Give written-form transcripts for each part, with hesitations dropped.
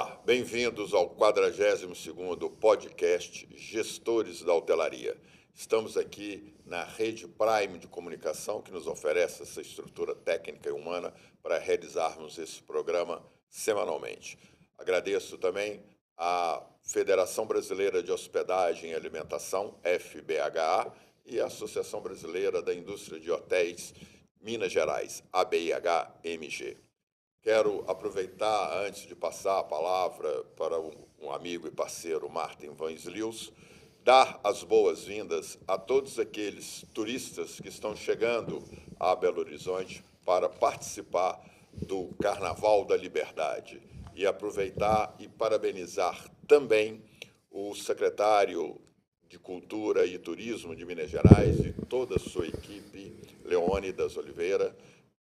Olá, bem-vindos ao 42º podcast Gestores da Hotelaria. Estamos aqui na Rede Prime de Comunicação, que nos oferece essa estrutura técnica e humana para realizarmos esse programa semanalmente. Agradeço também à Federação Brasileira de Hospedagem e Alimentação, FBHA, e a Associação Brasileira da Indústria de Hotéis Minas Gerais, ABIH-MG. Quero aproveitar, antes de passar a palavra para um amigo e parceiro, Martin Van Sliels, dar as boas-vindas a todos aqueles turistas que estão chegando a Belo Horizonte para participar do Carnaval da Liberdade e aproveitar e parabenizar também o secretário de Cultura e Turismo de Minas Gerais e toda a sua equipe, Leônidas Oliveira,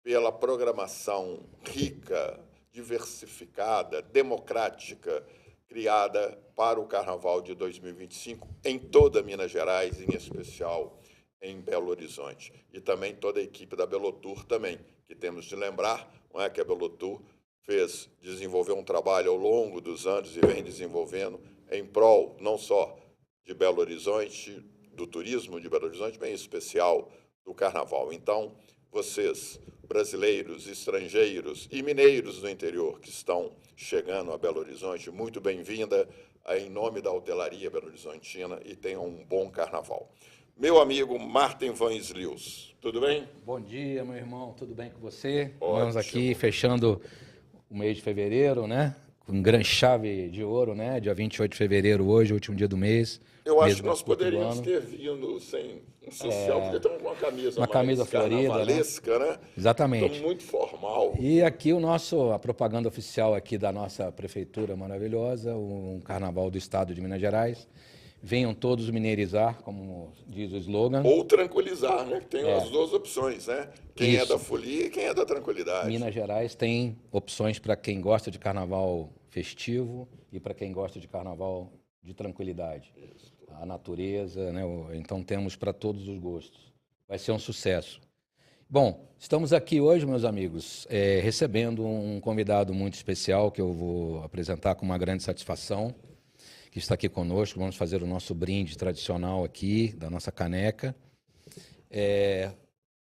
pela programação rica, diversificada, democrática, criada para o Carnaval de 2025 em toda Minas Gerais, em especial em Belo Horizonte. E também toda a equipe da Belotour também, que temos de lembrar, não é, que a Belotour desenvolveu um trabalho ao longo dos anos e vem desenvolvendo em prol não só de Belo Horizonte, do turismo de Belo Horizonte, bem em especial do Carnaval. Então, vocês, brasileiros, estrangeiros e mineiros do interior que estão chegando a Belo Horizonte, muito bem-vinda em nome da hotelaria belo-horizontina e tenham um bom carnaval. Meu amigo Martin Van Sliels, tudo bem? Bom dia, meu irmão, tudo bem com você? Ótimo. Vamos aqui fechando o mês de fevereiro, né? Com grande chave de ouro, né? Dia 28 de fevereiro hoje, último dia do mês. Eu acho que nós poderíamos ter vindo sem um social, porque estamos com uma camisa mais carnavalesca, né? Exatamente. Estamos muito formal. E aqui a propaganda oficial aqui da nossa prefeitura maravilhosa, um carnaval do estado de Minas Gerais. Venham todos mineirizar, como diz o slogan. Ou tranquilizar, né? Tem as duas opções, né? Quem é da folia e quem é da tranquilidade. Minas Gerais tem opções para quem gosta de carnaval festivo e para quem gosta de carnaval de tranquilidade. Isso. A natureza, né? Então temos para todos os gostos. Vai ser um sucesso. Bom, estamos aqui hoje, meus amigos, recebendo um convidado muito especial que eu vou apresentar com uma grande satisfação, que está aqui conosco. Vamos fazer o nosso brinde tradicional aqui, da nossa caneca.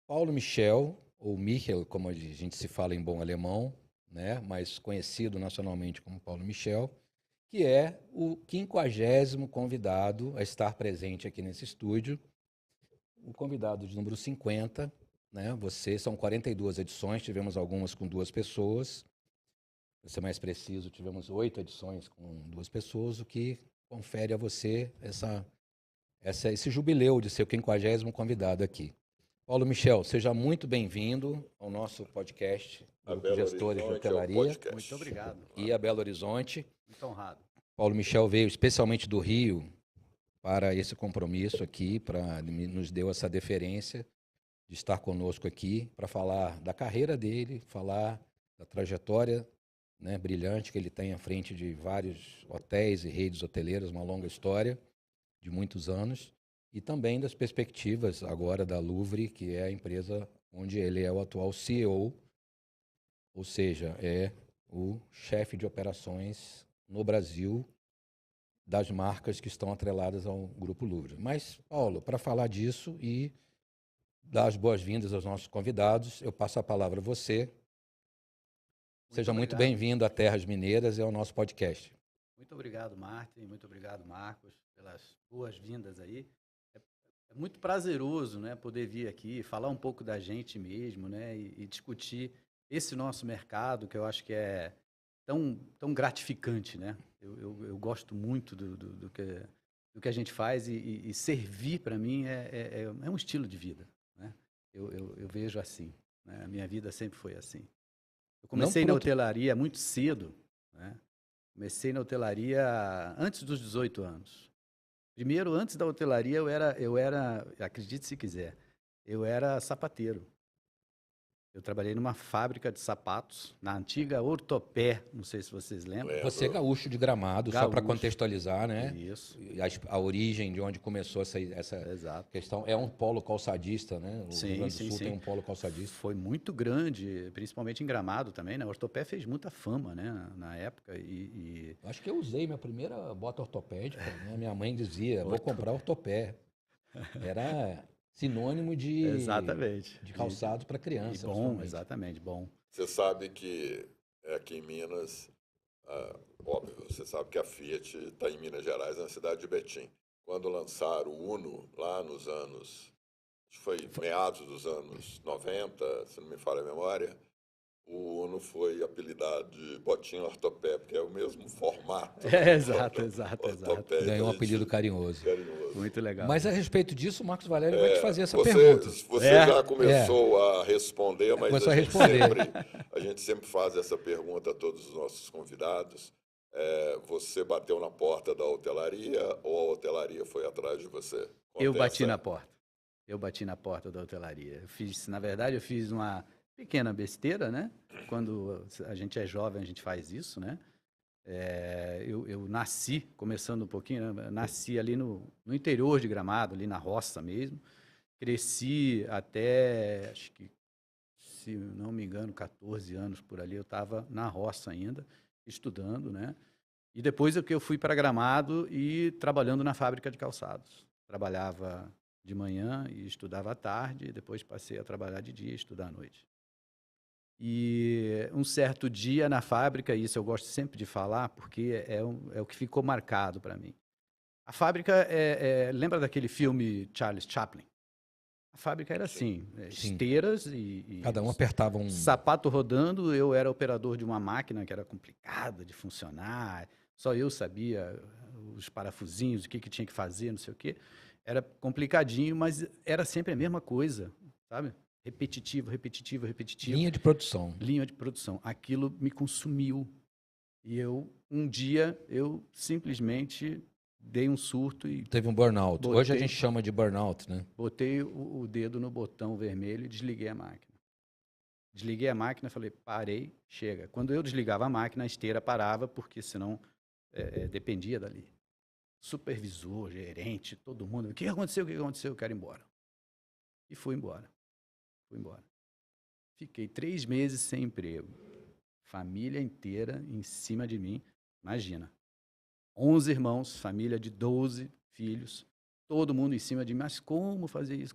Paulo Michel, ou Michel, como a gente se fala em bom alemão, né? Mas conhecido nacionalmente como Paulo Michel, que é o 50º convidado a estar presente aqui nesse estúdio. O convidado de número 50, né? São 42 edições, tivemos algumas com 2 pessoas. Para ser mais preciso, tivemos 8 edições com 2 pessoas, o que confere a você esse jubileu de ser o 50º convidado aqui. Paulo Michel, seja muito bem-vindo ao nosso podcast, Grupo Gestores de Hotelaria. Muito obrigado. E a Belo Horizonte. Muito honrado. Paulo Michel veio especialmente do Rio para esse compromisso aqui, nos deu essa deferência de estar conosco aqui para falar da carreira dele, falar da trajetória, né, brilhante que ele tem à frente de vários hotéis e redes hoteleiras, uma longa história de muitos anos, e também das perspectivas agora da Louvre, que é a empresa onde ele é o atual CEO, ou seja, é o chefe de operações no Brasil das marcas que estão atreladas ao Grupo Louvre. Mas, Paulo, para falar disso e dar as boas-vindas aos nossos convidados, eu passo a palavra a você. Seja muito bem-vindo a Terras Mineiras e ao nosso podcast. Muito obrigado, Martin. Muito obrigado, Marcos, pelas boas-vindas aí. É muito prazeroso, né, poder vir aqui, falar um pouco da gente mesmo, né, e discutir esse nosso mercado, que eu acho que é tão gratificante, né? Eu gosto muito do que a gente faz e servir, para mim, é um estilo de vida, né? Eu vejo assim, né? A minha vida sempre foi assim. Eu comecei na hotelaria muito cedo, né? Comecei na hotelaria antes dos 18 anos. Primeiro, antes da hotelaria, eu era, acredite se quiser, eu era sapateiro. Eu trabalhei numa fábrica de sapatos, na antiga Ortopé, não sei se vocês lembram. Lembro. Você é gaúcho de Gramado, só para Gaúcho. contextualizar, né? Isso, E a origem de onde começou essa exato. questão. É um polo calçadista, né? O Rio Sim, Grande do sim, Sul sim. tem um polo calçadista. Foi muito grande, principalmente em Gramado também, né? A Ortopé fez muita fama, né, na época. Eu acho que eu usei minha primeira bota ortopédica, né? Minha mãe dizia, vou comprar ortopé. Era sinônimo Exatamente. de calçado para E criança. bom, principalmente. exatamente, bom. Você sabe que aqui em Minas, óbvio, você sabe que a Fiat está em Minas Gerais, na cidade de Betim. Quando lançaram o Uno, lá nos anos, acho que foi meados dos anos 90, se não me falha a memória, o Uno foi apelidado de botinha ortopé, porque é o mesmo formato. Exato. Ortopé, Ganhou um que a gente- apelido carinhoso. carinhoso. Muito legal. Mas a respeito disso, o Marcos Valério vai te fazer essa Você, pergunta. você É, já começou a responder, mas Começou a a gente, responder. a gente sempre faz essa pergunta a todos os nossos convidados. Você bateu na porta da hotelaria ou a hotelaria foi atrás de você? Eu bati na Contesta. porta. Eu bati na porta da hotelaria. Na verdade, eu fiz uma pequena besteira, né? Quando a gente é jovem, a gente faz isso, né? Eu nasci, começando um pouquinho, né? Nasci ali no interior de Gramado, ali na roça mesmo. Cresci até, acho que, se não me engano, 14 anos por ali. Eu estava na roça ainda, estudando, né? E depois eu fui para Gramado e trabalhando na fábrica de calçados. Trabalhava de manhã e estudava à tarde, e depois passei a trabalhar de dia e estudar à noite. E um certo dia na fábrica, isso eu gosto sempre de falar, porque é o que ficou marcado para mim. A fábrica, lembra daquele filme Charles Chaplin? A fábrica era assim, Sim. esteiras e Cada um apertava um. sapato rodando. Eu era operador de uma máquina que era complicada de funcionar, só eu sabia os parafusinhos, o que tinha que fazer, não sei o quê. Era complicadinho, mas era sempre a mesma coisa, sabe? Repetitivo. Linha de produção. Linha de produção. Aquilo me consumiu. E um dia, eu simplesmente dei um surto e Teve um burnout. Botei- Hoje a gente chama de burnout, né? botei o dedo no botão vermelho e desliguei a máquina. Desliguei a máquina, falei, parei, chega. Quando eu desligava a máquina, a esteira parava, porque senão dependia dali. Supervisor, gerente, todo mundo. O que aconteceu? Eu quero ir embora. E fui embora. Fiquei 3 meses sem emprego. Família inteira em cima de mim. Imagina. 11 irmãos, família de 12 filhos. Todo mundo em cima de mim. Mas como fazer isso?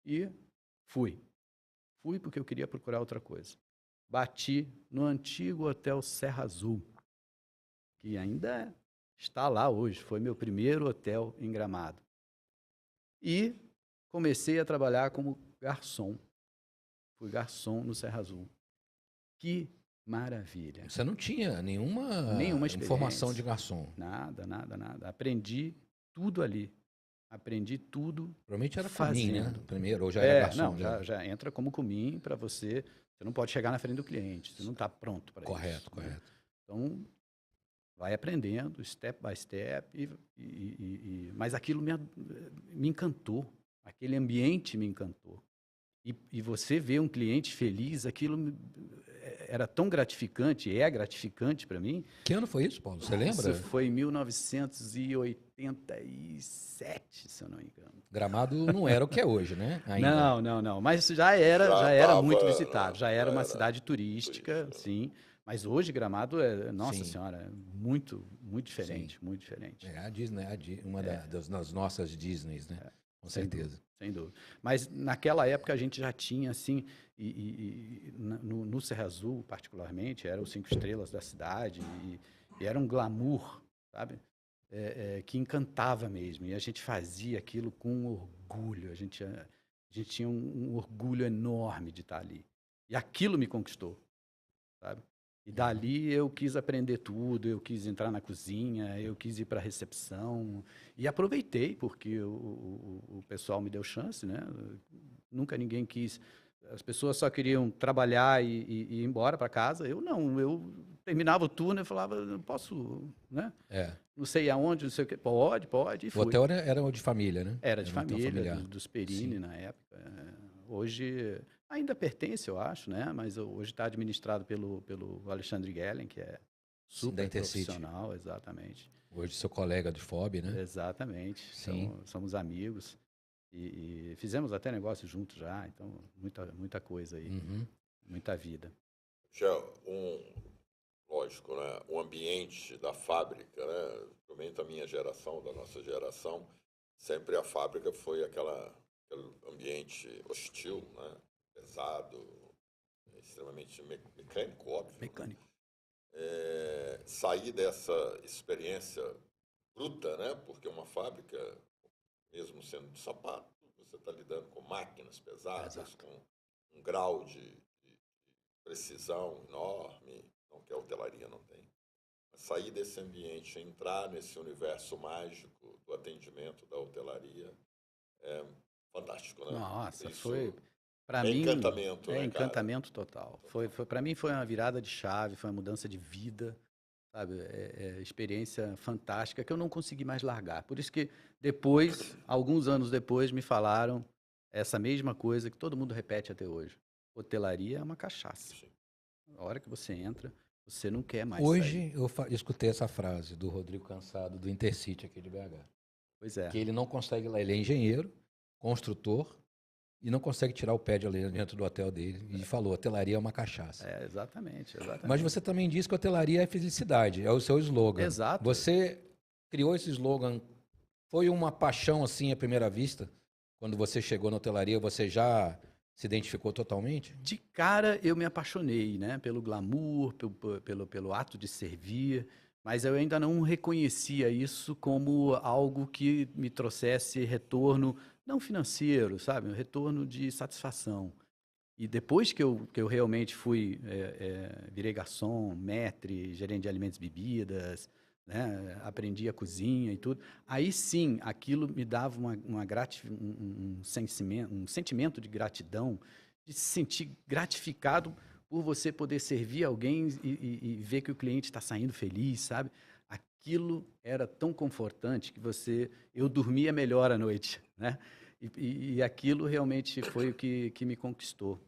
E fui. Fui porque eu queria procurar outra coisa. Bati no antigo Hotel Serra Azul, que ainda está lá hoje. Foi meu primeiro hotel em Gramado. E comecei a trabalhar como garçom. Fui garçom no Serra Azul. Que maravilha. Você não tinha nenhuma experiência. informação de garçom. Nada. Aprendi tudo ali. Aprendi tudo. Provavelmente era fazendo. comim, né? Primeiro, ou já era garçom. Não, né? já entra como comim para você. Você não pode chegar na frente do cliente. Você não está pronto para isso. Correto. Então, vai aprendendo, step by step. Mas aquilo me encantou. Aquele ambiente me encantou. E você vê um cliente feliz, aquilo era tão gratificante, é gratificante para mim. Que ano foi isso, Paulo? Você lembra? Isso foi em 1987, se eu não me engano. Gramado não era o que é hoje, né? Ainda. Não. Mas já era tava, muito visitado. Já era uma era cidade turística, sim. Mas hoje Gramado nossa Sim. senhora, é muito diferente, muito diferente. É a Disney, uma das nossas Disneys, né? Com certeza. Sem dúvida. Mas naquela época a gente já tinha, assim, no Serra Azul, particularmente, eram os 5 estrelas da cidade, e era um glamour, sabe? Que encantava mesmo. E a gente fazia aquilo com orgulho. A gente tinha um orgulho enorme de estar ali. E aquilo me conquistou, sabe? E dali eu quis aprender tudo, eu quis entrar na cozinha, eu quis ir para a recepção. E aproveitei, porque o pessoal me deu chance, né? Nunca ninguém quis. As pessoas só queriam trabalhar e ir embora para casa. Eu não, eu terminava o turno e falava, não posso, né? Não sei aonde, não sei o quê. Pode, e fui. O hotel era de família, né? Era de família, familiar. dos Perini na época. Hoje Ainda pertence, eu acho, né? Mas hoje está administrado pelo Alexandre Guellen, que é Da super Intercity. profissional, exatamente. Hoje seu colega de FOB, né? Exatamente. Sim. Então, somos amigos e fizemos até negócio juntos já, então muita coisa aí, Uhum. muita vida. Já lógico, né? O ambiente da fábrica, né? Principalmente a minha geração, da nossa geração, sempre a fábrica foi aquele ambiente hostil, né? Pesado, extremamente mecânico, óbvio. Mecânico. Sair dessa experiência bruta, né? Porque uma fábrica, mesmo sendo de sapato, você está lidando com máquinas pesadas, Exato. com um grau de precisão enorme, não que a hotelaria não tem. Mas sair desse ambiente, entrar nesse universo mágico do atendimento da hotelaria é fantástico, né? Nossa, Isso foi para é mim encantamento, né, cara? encantamento total. Foi para mim foi uma virada de chave, foi uma mudança de vida, sabe? Experiência fantástica que eu não consegui mais largar. Por isso que depois, alguns anos depois, me falaram essa mesma coisa que todo mundo repete até hoje. Hotelaria é uma cachaça. Sim. A hora que você entra, você não quer mais sair. Hoje eu escutei essa frase do Rodrigo Cansado, do Intercity aqui de BH. Pois é. Que ele não consegue lá, ele é engenheiro, construtor, e não consegue tirar o pé de ali dentro do hotel dele. E falou, hotelaria é uma cachaça. Exatamente. Mas você também disse que hotelaria é felicidade, é o seu slogan. Exato. Você criou esse slogan, foi uma paixão assim à primeira vista? Quando você chegou na hotelaria, você já se identificou totalmente? De cara, eu me apaixonei, né? Pelo glamour, pelo ato de servir, mas eu ainda não reconhecia isso como algo que me trouxesse retorno, não financeiro, sabe? Um retorno de satisfação. E depois que eu realmente virei garçom, maître, gerente de alimentos e bebidas, né? Aprendi a cozinha e tudo, aí sim, aquilo me dava um sentimento de gratidão, de se sentir gratificado por você poder servir alguém e ver que o cliente está saindo feliz, sabe? Aquilo era tão confortante que eu dormia melhor à noite, né? E aquilo realmente foi o que me conquistou.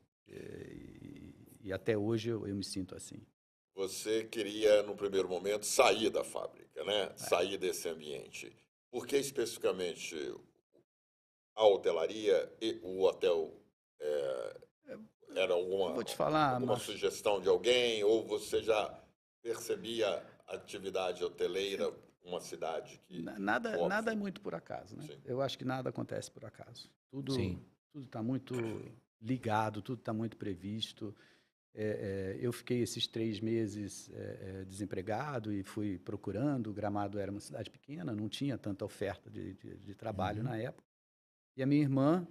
E até hoje eu me sinto assim. Você queria, no primeiro momento, sair da fábrica, né? Sair desse ambiente. Por que especificamente a hotelaria e o hotel? Era Eu vou te falar, alguma Márcio, sugestão de alguém? Ou você já percebia a atividade hoteleira, uma cidade que... nada é óbvio, muito por acaso, né? sim. Eu acho que nada acontece por acaso. Sim. Tudo está muito ligado, tudo está muito previsto. Eu fiquei esses 3 meses desempregado e fui procurando. Gramado era uma cidade pequena, não tinha tanta oferta de trabalho na época. E a minha irmã,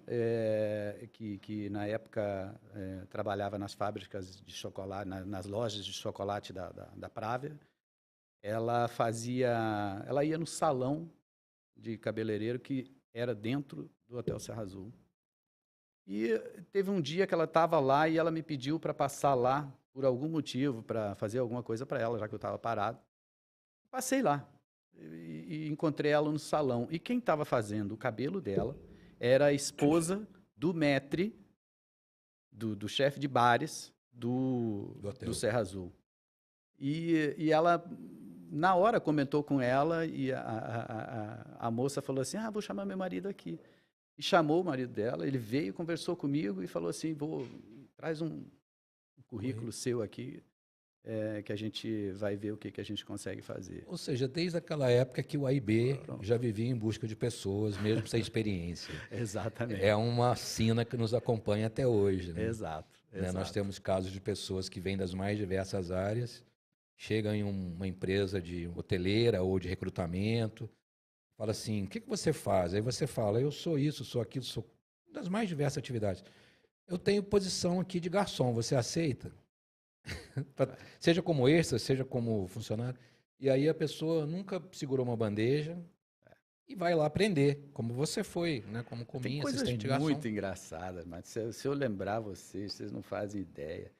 que na época trabalhava nas fábricas de chocolate, nas lojas de chocolate da Právia, ela ia no salão de cabeleireiro que era dentro do Hotel Serra Azul. E teve um dia que ela estava lá e ela me pediu para passar lá por algum motivo, para fazer alguma coisa para ela, já que eu estava parado. Passei lá e encontrei ela no salão. E quem estava fazendo o cabelo dela era a esposa do maître, do chefe de bares do Serra Azul. E ela, na hora, comentou com ela e a moça falou assim, vou chamar meu marido aqui. E chamou o marido dela, ele veio, conversou comigo e falou assim, traz um currículo seu aqui, que a gente vai ver o que a gente consegue fazer. Ou seja, desde aquela época que o AIB já vivia em busca de pessoas, mesmo sem experiência. Exatamente. É uma sina que nos acompanha até hoje. Né? Exato. Nós temos casos de pessoas que vêm das mais diversas áreas, chegam em uma empresa de hoteleira ou de recrutamento, fala assim, o que você faz? Aí você fala, eu sou isso, sou aquilo, sou das mais diversas atividades. Eu tenho posição aqui de garçom, você aceita? Seja como extra, seja como funcionário. E aí a pessoa nunca segurou uma bandeja e vai lá aprender, como você foi, né? Como cominha, assistente de garçom. Muito engraçadas, mas se eu lembrar vocês não fazem ideia.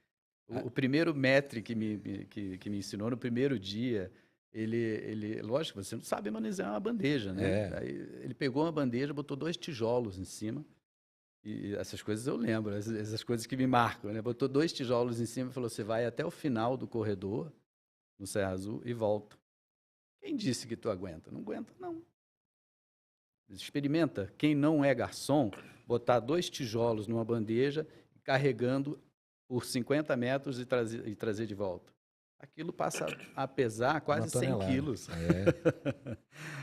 O primeiro maître que me ensinou no primeiro dia, ele, lógico, você não sabe manusear uma bandeja, né? Aí ele pegou uma bandeja, botou 2 tijolos em cima E essas coisas eu lembro, essas coisas que me marcam, né? Botou 2 tijolos em cima e falou: você vai até o final do corredor, no Serra Azul, e volta. Quem disse que tu aguenta? Não aguenta, não. Experimenta, quem não é garçom, botar 2 tijolos numa bandeja, carregando por 50 metros e trazer de volta. Aquilo passa a pesar quase 100 quilos.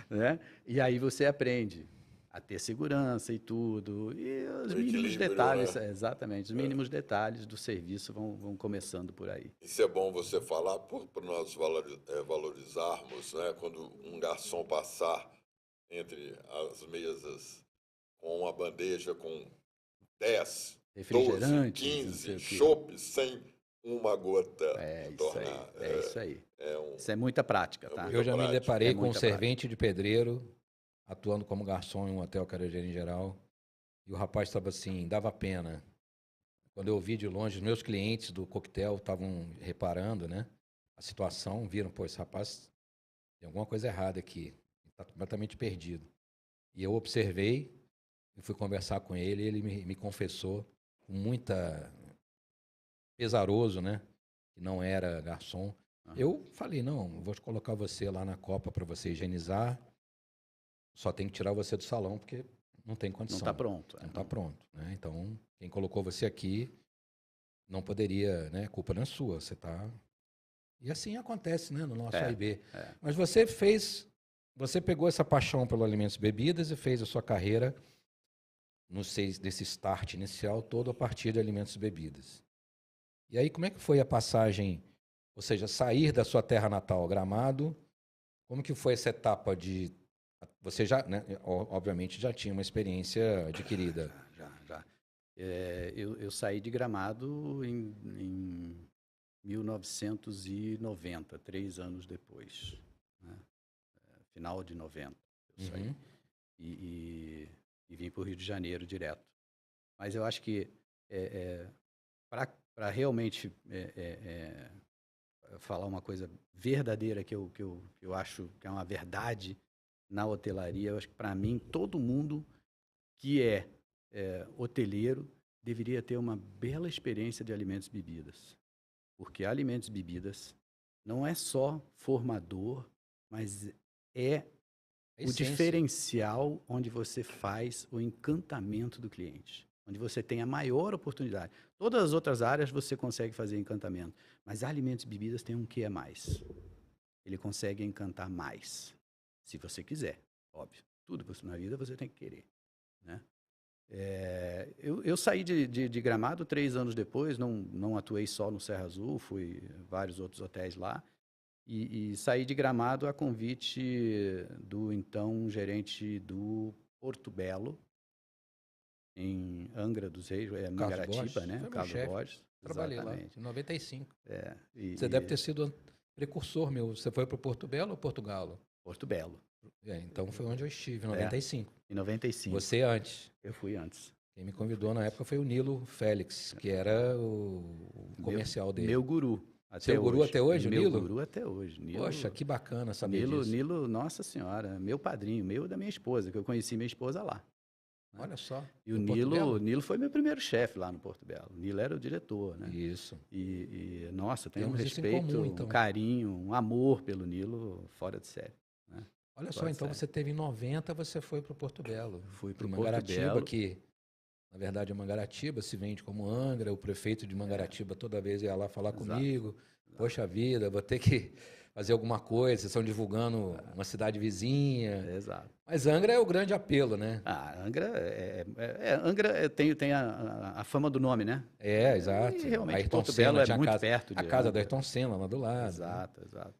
Né? E aí você aprende a ter segurança e tudo. E os mínimos detalhes, né? Exatamente, os mínimos detalhes do serviço vão começando por aí. Isso é bom você falar para nós valorizarmos, né? Quando um garçom passar entre as mesas com uma bandeja com 10, 12, 15 chopes sem uma gota tornar. Isso aí. Isso é muita prática, tá? Eu já me deparei com um servente de pedreiro atuando como garçom em um hotel carandiru em geral, e o rapaz estava assim, dava pena. Quando eu vi de longe, os meus clientes do coquetel estavam reparando, né, a situação, viram, pô, esse rapaz tem alguma coisa errada aqui, está completamente perdido. E eu observei, eu fui conversar com ele, e ele me confessou com muita pesaroso, né, que não era garçom. Eu falei, não, vou colocar você lá na copa para você higienizar, só tem que tirar você do salão, porque não tem condição. Não está pronto. Não está pronto, né? Então, quem colocou você aqui não poderia, né? Culpa não é sua, você está... E assim acontece, né, no nosso AIB. Mas você pegou essa paixão pelo alimentos e bebidas e fez a sua carreira desse start inicial todo a partir de alimentos e bebidas. E aí, como é que foi a passagem, ou seja, sair da sua terra natal, Gramado, como que foi essa etapa de... Você já, né, obviamente, já tinha uma experiência adquirida. Já. Eu saí de Gramado em 1990, 3 anos depois. Né? Final de 90, eu saí. E vim para o Rio de Janeiro direto. Mas eu acho que para realmente falar uma coisa verdadeira que eu acho que é uma verdade na hotelaria, eu acho que para mim todo mundo que é hoteleiro deveria ter uma bela experiência de alimentos e bebidas. Porque alimentos e bebidas não é só formador, mas é o diferencial onde você faz o encantamento do cliente, onde você tem a maior oportunidade. Todas as outras áreas você consegue fazer encantamento, mas alimentos e bebidas tem um que é mais. Ele consegue encantar mais, se você quiser, óbvio. Tudo na vida você tem que querer, né? Eu saí de Gramado 3 anos depois, não atuei só no Serra Azul, fui a vários outros hotéis lá, e saí de Gramado a convite do então gerente do Porto Belo, em Angra dos Reis, Mangaratiba, né? Carlos Borges. Trabalhei lá, em 95. Você deve ter sido precursor meu. Você foi para o Porto Belo ou Porto Galo? Porto Belo. Então foi onde eu estive, em 95. Em 95. Você antes. Eu fui antes. Quem me convidou na época foi o Nilo Félix, que era o comercial dele. Meu guru. Seu guru até hoje, o Nilo? Meu guru até hoje. Nilo, poxa, que bacana saber disso. Nilo, nossa senhora, meu padrinho, meu e da minha esposa, que eu conheci minha esposa lá. Né? Olha só. E o Nilo foi meu primeiro chefe lá no Porto Belo. O Nilo era o diretor, né? Isso. E nossa, tenho um respeito, comum, então. Um carinho, um amor pelo Nilo fora de série. Né? Olha só, então você teve em 90, você foi para o Porto Belo. Fui para o Mangaratiba, Belo. Que na verdade Mangaratiba se vende como Angra. O prefeito de Mangaratiba toda vez ia lá falar comigo. Poxa vida, vou ter que fazer alguma coisa. Vocês estão divulgando uma cidade vizinha. Exato. Mas Angra é o grande apelo, né? Angra Angra tem a fama do nome, né? Exato. E realmente Porto Belo é muito perto de a casa do Ayrton Senna lá do lado. Exato.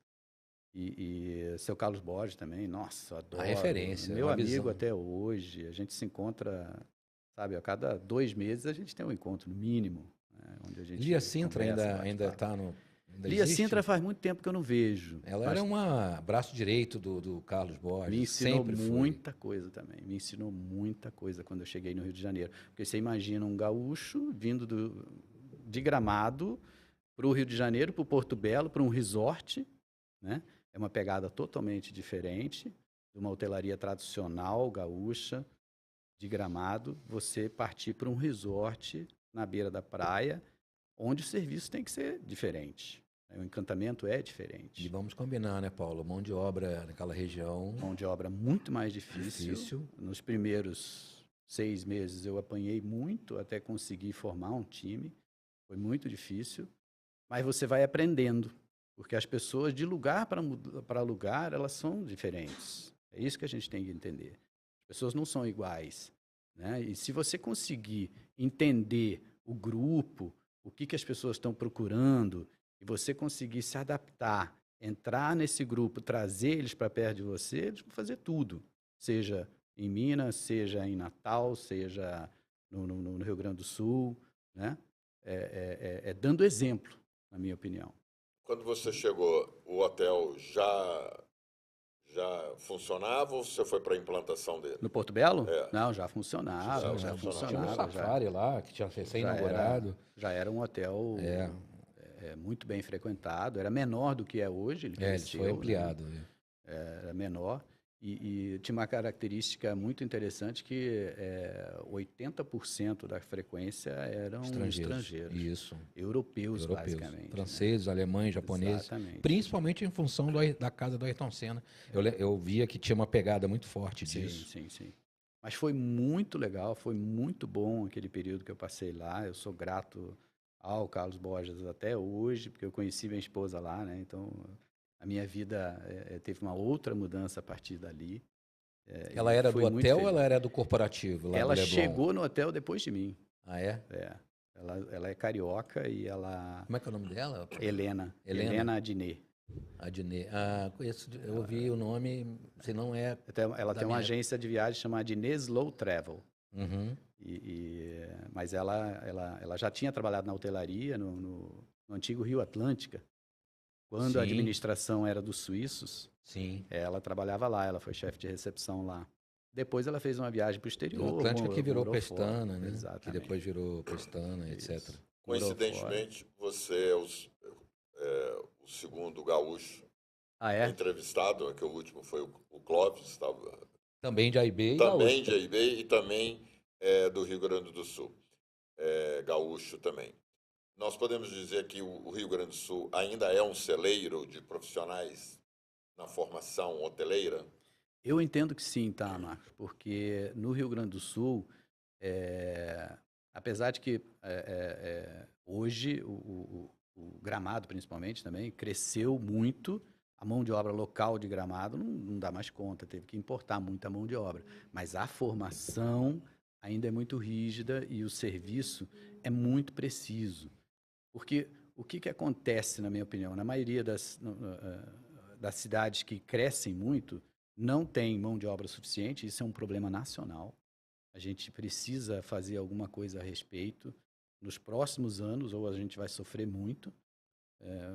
E seu Carlos Borges também, nossa, eu adoro. A referência. Meu amigo até hoje, a gente se encontra, sabe, a cada 2 meses a gente tem um encontro, no mínimo. Né, onde a gente Lia Sintra ainda está no... Lia Sintra faz muito tempo que eu não vejo. Ela era um braço direito do Carlos Borges. Me ensinou muita coisa também. Me ensinou muita coisa quando eu cheguei no Rio de Janeiro. Porque você imagina um gaúcho vindo de Gramado para o Rio de Janeiro, para o Porto Belo, para um resort, né? É uma pegada totalmente diferente de uma hotelaria tradicional gaúcha. de Gramado, você partir para um resort na beira da praia, onde o serviço tem que ser diferente. O encantamento é diferente. E vamos combinar, né, Paulo? Mão de obra naquela região. Mão de obra muito mais difícil. Nos primeiros 6 meses eu apanhei muito até conseguir formar um time. Foi muito difícil. Mas você vai aprendendo, porque as pessoas de lugar para lugar, elas são diferentes. É isso que a gente tem que entender. As pessoas não são iguais, né? E se você conseguir entender o grupo, o que as pessoas estão procurando, e você conseguir se adaptar, entrar nesse grupo, trazer eles para perto de você, eles vão fazer tudo. Seja em Minas, seja em Natal, seja no Rio Grande do Sul, né? Dando exemplo, na minha opinião. Quando você chegou, o hotel já funcionava ou você foi para a implantação dele? No Porto Belo? É. Não, já funcionava. Já funcionava. Tinha um safari lá, que tinha recém-inaugurado. Já era um hotel muito bem frequentado. Era menor do que é hoje. Ele cresceu, foi ampliado. Né? Era menor. E tinha uma característica muito interessante que 80% da frequência eram estrangeiros. Isso. Europeus, basicamente. Franceses, alemães, japoneses. Exatamente. Principalmente em função da casa do Ayrton Senna. Eu via que tinha uma pegada muito forte disso. Sim. Mas foi muito legal, foi muito bom aquele período que eu passei lá. Eu sou grato ao Carlos Borges até hoje, porque eu conheci minha esposa lá, né? Então, a minha vida teve uma outra mudança a partir dali. Ela era do hotel ou ela era do corporativo? Ela chegou no hotel depois de mim. Ah, é? Ela é carioca e ela... Como é que é o nome dela? Helena Adnet. Adnet. Ah, conheço, eu ouvi o nome, se não é... Ela tem uma agência de viagem chamada Adnet Slow Travel. Uhum. Mas ela já tinha trabalhado na hotelaria, no antigo Rio Atlântica. Quando a administração era dos suíços, ela trabalhava lá, ela foi chefe de recepção lá. Depois ela fez uma viagem para o exterior. O Atlântica que virou Pestana, fora, né? Exatamente. Que depois virou Pestana, etc. Coincidentemente, você é o segundo gaúcho entrevistado, que o último foi o Clóvis. Estava também de AIB e também de AIB e também do Rio Grande do Sul. Gaúcho também. Nós podemos dizer que o Rio Grande do Sul ainda é um celeiro de profissionais na formação hoteleira? Eu entendo que sim, tá, Marcos? Porque no Rio Grande do Sul, apesar de que hoje o Gramado, principalmente, também cresceu muito, a mão de obra local de Gramado não dá mais conta, teve que importar muita mão de obra. Mas a formação ainda é muito rígida e o serviço é muito preciso. Porque o que acontece, na minha opinião, na maioria das cidades que crescem muito, não tem mão de obra suficiente, isso é um problema nacional. A gente precisa fazer alguma coisa a respeito nos próximos anos, ou a gente vai sofrer muito.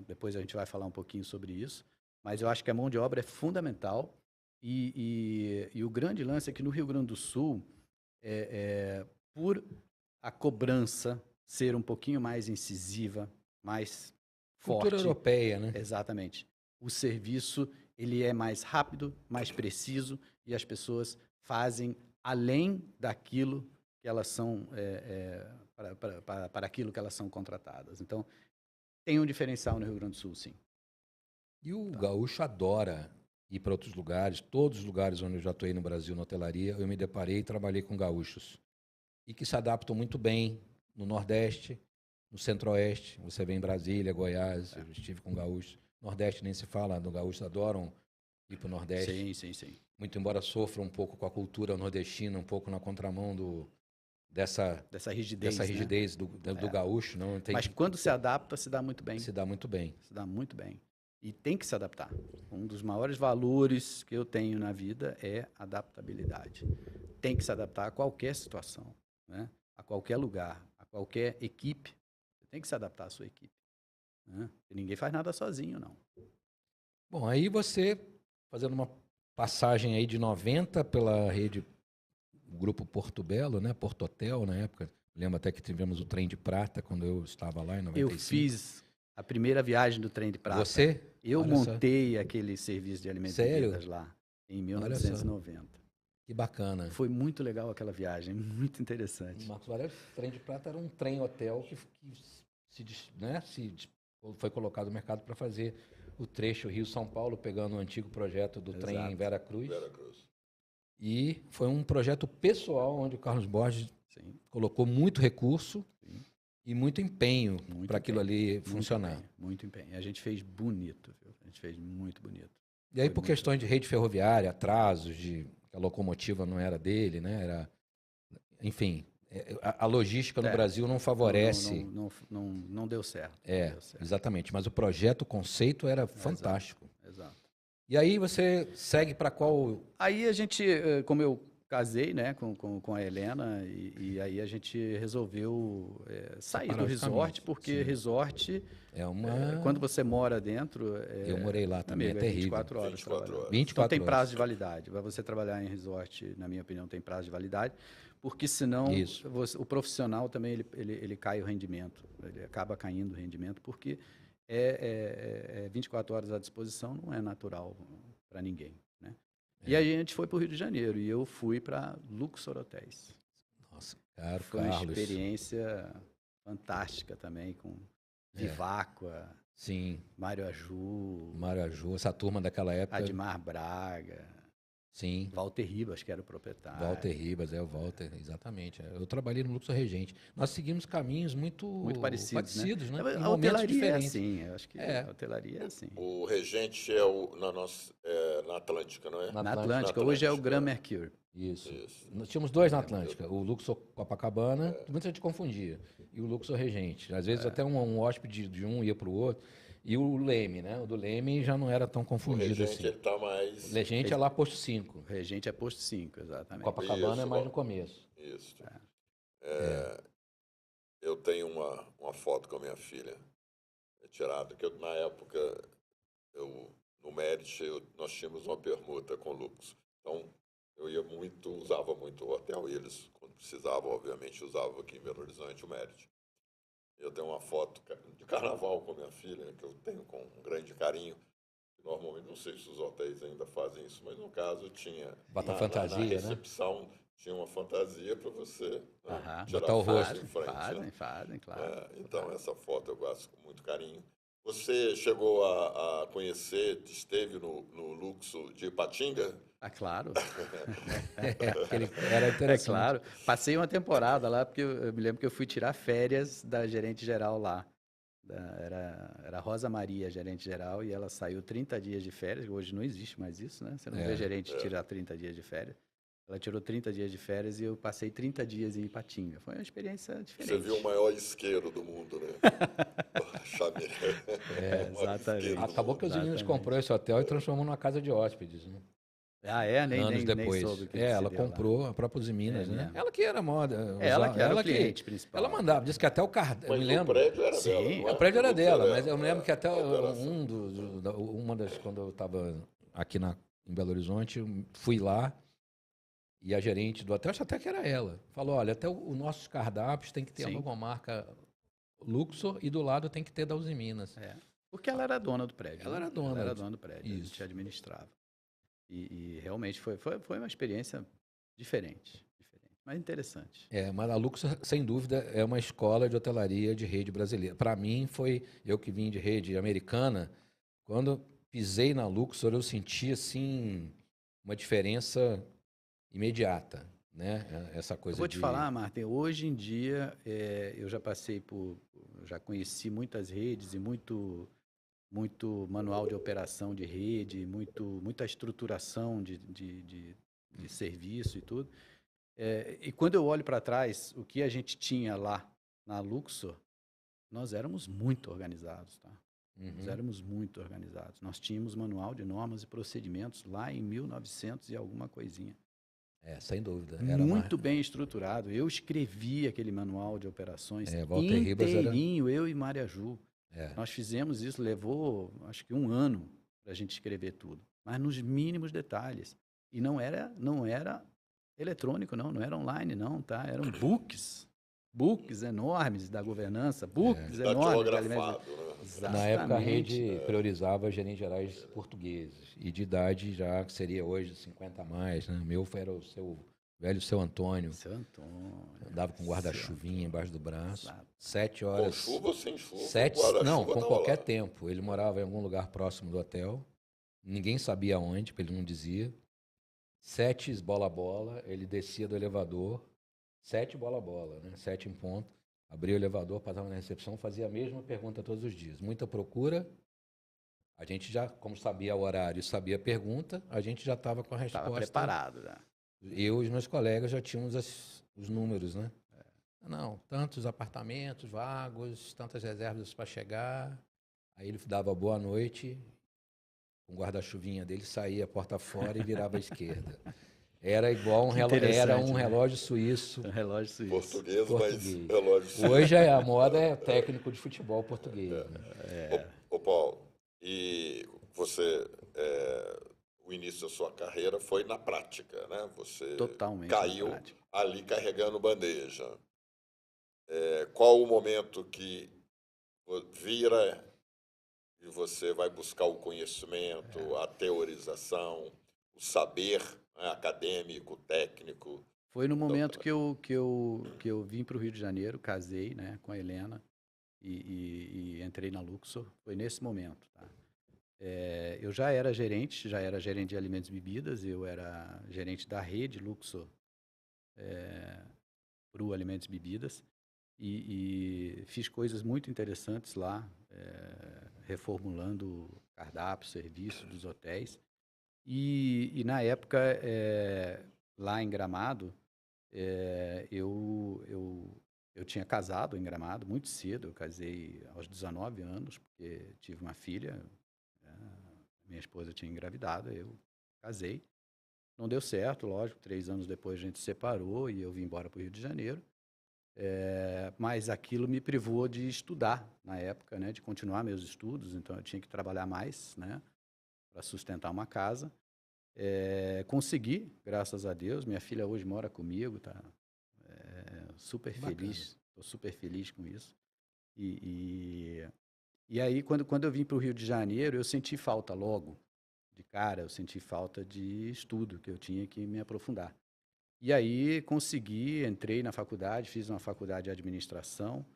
Depois a gente vai falar um pouquinho sobre isso. Mas eu acho que a mão de obra é fundamental. E o grande lance é que no Rio Grande do Sul, por a cobrança ser um pouquinho mais incisiva, mais forte. Cultura europeia, né? Exatamente. O serviço ele é mais rápido, mais preciso e as pessoas fazem além daquilo que elas são para aquilo que elas são contratadas. Então tem um diferencial no Rio Grande do Sul, sim. E o gaúcho adora ir para outros lugares. Todos os lugares onde eu já atuei no Brasil na hotelaria, eu me deparei e trabalhei com gaúchos e que se adaptam muito bem no Nordeste, no Centro-Oeste. Você vem em Brasília, Goiás, eu estive com gaúchos. Nordeste nem se fala, no gaúchos adoram ir para o Nordeste. Sim. Muito embora sofra um pouco com a cultura nordestina, um pouco na contramão dessa rigidez, né? do gaúcho. Não tem. Mas quando se adapta, se dá muito bem. Se dá muito bem. Se dá muito bem. E tem que se adaptar. Um dos maiores valores que eu tenho na vida é adaptabilidade. Tem que se adaptar a qualquer situação, né? A qualquer lugar, a qualquer equipe. Você tem que se adaptar à sua equipe, né? E ninguém faz nada sozinho, não. Bom, aí você, fazendo uma passagem aí de 90 pela rede, o grupo Porto Belo, né? Porto Hotel, na época. Lembro até que tivemos o trem de prata quando eu estava lá em 95. Eu fiz a primeira viagem do trem de prata. Você? Eu montei aquele serviço de alimentos e bebidas lá, em 1990. Que bacana. Foi muito legal aquela viagem, muito interessante. Marcos Valério, trem de prata era um trem-hotel que foi colocado no mercado para fazer o trecho Rio-São Paulo, pegando o antigo projeto do trem em Veracruz. E foi um projeto pessoal, onde o Carlos Borges colocou muito recurso e muito empenho para aquilo ali funcionar. Muito empenho. E a gente fez bonito, viu? A gente fez muito bonito. E aí, por questões de rede ferroviária, atrasos, a locomotiva não era dele, né? Enfim, a logística no Brasil não favorece. Não deu certo. Deu certo. Exatamente. Mas o projeto, o conceito era fantástico. Exato. E aí você segue para qual? Aí a gente, como eu casei, né, com a Helena, e aí a gente resolveu sair do resort, porque resort, quando você mora dentro... eu morei lá também, é terrível. 24 horas. 24 horas. Então tem prazo de validade. Para você trabalhar em resort, na minha opinião, tem prazo de validade, porque senão o profissional também ele cai o rendimento, ele acaba caindo o rendimento, porque 24 horas à disposição não é natural para ninguém. E aí a gente foi para o Rio de Janeiro e eu fui para Luxor Hotéis. Nossa, caro, foi uma experiência fantástica também, com Viváqua, Mário Aju, essa turma daquela época. Admar Braga, Walter Ribas, que era o proprietário. Walter Ribas, o Walter, exatamente. Eu trabalhei no Luxor Regente. Nós seguimos caminhos muito parecidos, né? A hotelaria é assim, eu acho que a hotelaria é assim. O Regente na Atlântica, não é? Na Atlântica. Hoje é o Grand Mercure. Isso. Nós tínhamos dois na Atlântica, o Luxor Copacabana, muita gente confundia, e o Luxor Regente. Às vezes até um hóspede de um ia para o outro. E o Leme, né? O do Leme já não era tão confundido o Regente, assim. Ele tá mais... O Regente é lá posto 5. O Regente é posto 5, exatamente. Copacabana é mais no começo. Isso. Eu tenho uma foto com a minha filha retirada, que na época, no Merit, nós tínhamos uma permuta com o Lux. Então, eu usava muito o hotel, e eles, quando precisavam, obviamente, usavam aqui em Belo Horizonte o Merit. Eu tenho uma foto de carnaval com minha filha, que eu tenho com um grande carinho. Normalmente, não sei se os hotéis ainda fazem isso, mas no caso tinha... Bota fantasia, na recepção, tinha uma fantasia para você botar o rosto em frente. Fazem, claro. Então, essa foto eu gosto com muito carinho. Você chegou a conhecer, esteve no Luxor de Ipatinga? Claro. Era interessante. Claro. Passei uma temporada lá, porque eu me lembro que eu fui tirar férias da gerente geral lá. Era Rosa Maria, gerente geral, e ela saiu 30 dias de férias. Hoje não existe mais isso, né? Você não vê gerente tirar 30 dias de férias. Ela tirou 30 dias de férias e eu passei 30 dias em Ipatinga. Foi uma experiência diferente. Você viu o maior isqueiro do mundo, né? Exatamente. Acabou que os meninos comprou esse hotel e transformou numa casa de hóspedes, né? Anos depois. Nem soube o que ela comprou a própria Minas, né? Mesmo. Ela que era moda. Ela que era o cliente principal. Ela mandava, disse que até o cardápio. Eu me lembro. O prédio era dela. O prédio era dela, mas eu me lembro que até quando eu estava aqui em Belo Horizonte, eu fui lá e a gerente do hotel, acho até que era ela, falou: olha, até os nossos cardápios tem que ter a logomarca Luxor e do lado tem que ter da Uzi Minas. Porque ela era dona do prédio. Ela era dona do prédio. Isso. A gente administrava. E realmente foi uma experiência diferente, mas interessante. Mas a Luxor, sem dúvida, é uma escola de hotelaria de rede brasileira. Para mim, eu que vim de rede americana, quando pisei na Luxor, eu senti assim uma diferença imediata, né? Essa coisa. Eu vou te falar, Martin, hoje em dia eu já conheci muitas redes e muito manual de operação de rede, muita estruturação de serviço e tudo. E quando eu olho para trás, o que a gente tinha lá na Luxor, nós éramos muito organizados, tá? Nós éramos muito organizados. Nós tínhamos manual de normas e procedimentos lá em 1900 e alguma coisinha. Sem dúvida. Era muito bem estruturado. Eu escrevi aquele manual de operações Walter inteirinho, eu e Mário Aju. Nós fizemos isso, levou acho que 1 ano para a gente escrever tudo, mas nos mínimos detalhes. E não era eletrônico, não era online, não, tá? Eram books. books enormes da governança, books enormes de alimentos. Datilografado, né? Na época, a Exatamente. rede priorizava gerentes gerais portugueses e de idade já que seria hoje 50 a mais, né? O meu era o seu Antônio, Seu Antônio. andava com guarda-chuvinha embaixo do braço, Exato. 7 Com horas. chuva ou sem chuva? Não, com tava qualquer lá. tempo. Ele morava em algum lugar próximo do hotel, ninguém sabia onde, porque ele não dizia. 7 bola-bola, ele descia do elevador, 7 bola-bola, né? 7 em ponto. Abria o elevador, passava na recepção, fazia a mesma pergunta todos os dias. Muita procura. A gente já, como sabia o horário e sabia a pergunta, a gente já estava com a resposta. Estava preparado, né? Eu e os meus colegas já tínhamos os números, né? Não, tantos apartamentos vagos, tantas reservas para chegar. Aí ele dava boa noite, com o guarda-chuvinha dele, saía a porta fora e virava à esquerda. Era igual era um né? relógio suíço. Um relógio suíço. Português, Português. mas relógio suíço. Hoje a moda é técnico de futebol português. Né? Ô Paulo, e você, o início da sua carreira foi na prática, né? Você Totalmente caiu na prática. ali carregando bandeja. Qual o momento que vira e você vai buscar o conhecimento, a teorização, o saber, né, acadêmico, técnico? Foi no momento que eu vim para o Rio de Janeiro, casei, né, com a Helena e entrei na Luxor. Foi nesse momento, tá? Eu já era gerente de alimentos e bebidas, eu era gerente da rede Luxor para o alimentos e bebidas e fiz coisas muito interessantes lá, reformulando cardápio, serviço dos hotéis. E na época, lá em Gramado, eu tinha casado em Gramado muito cedo. Eu casei aos 19 anos, porque tive uma filha. Minha esposa tinha engravidado, eu casei. Não deu certo, lógico. 3 anos depois a gente se separou e eu vim embora para o Rio de Janeiro. Mas aquilo me privou de estudar na época, né, de continuar meus estudos. Então eu tinha que trabalhar mais, né, para sustentar uma casa. Consegui, graças a Deus. Minha filha hoje mora comigo, tá? Super feliz, estou super feliz com isso. E aí, quando eu vim para o Rio de Janeiro, eu senti falta logo, de cara, eu senti falta de estudo, que eu tinha que me aprofundar. E aí consegui, entrei na faculdade, fiz uma faculdade de administração,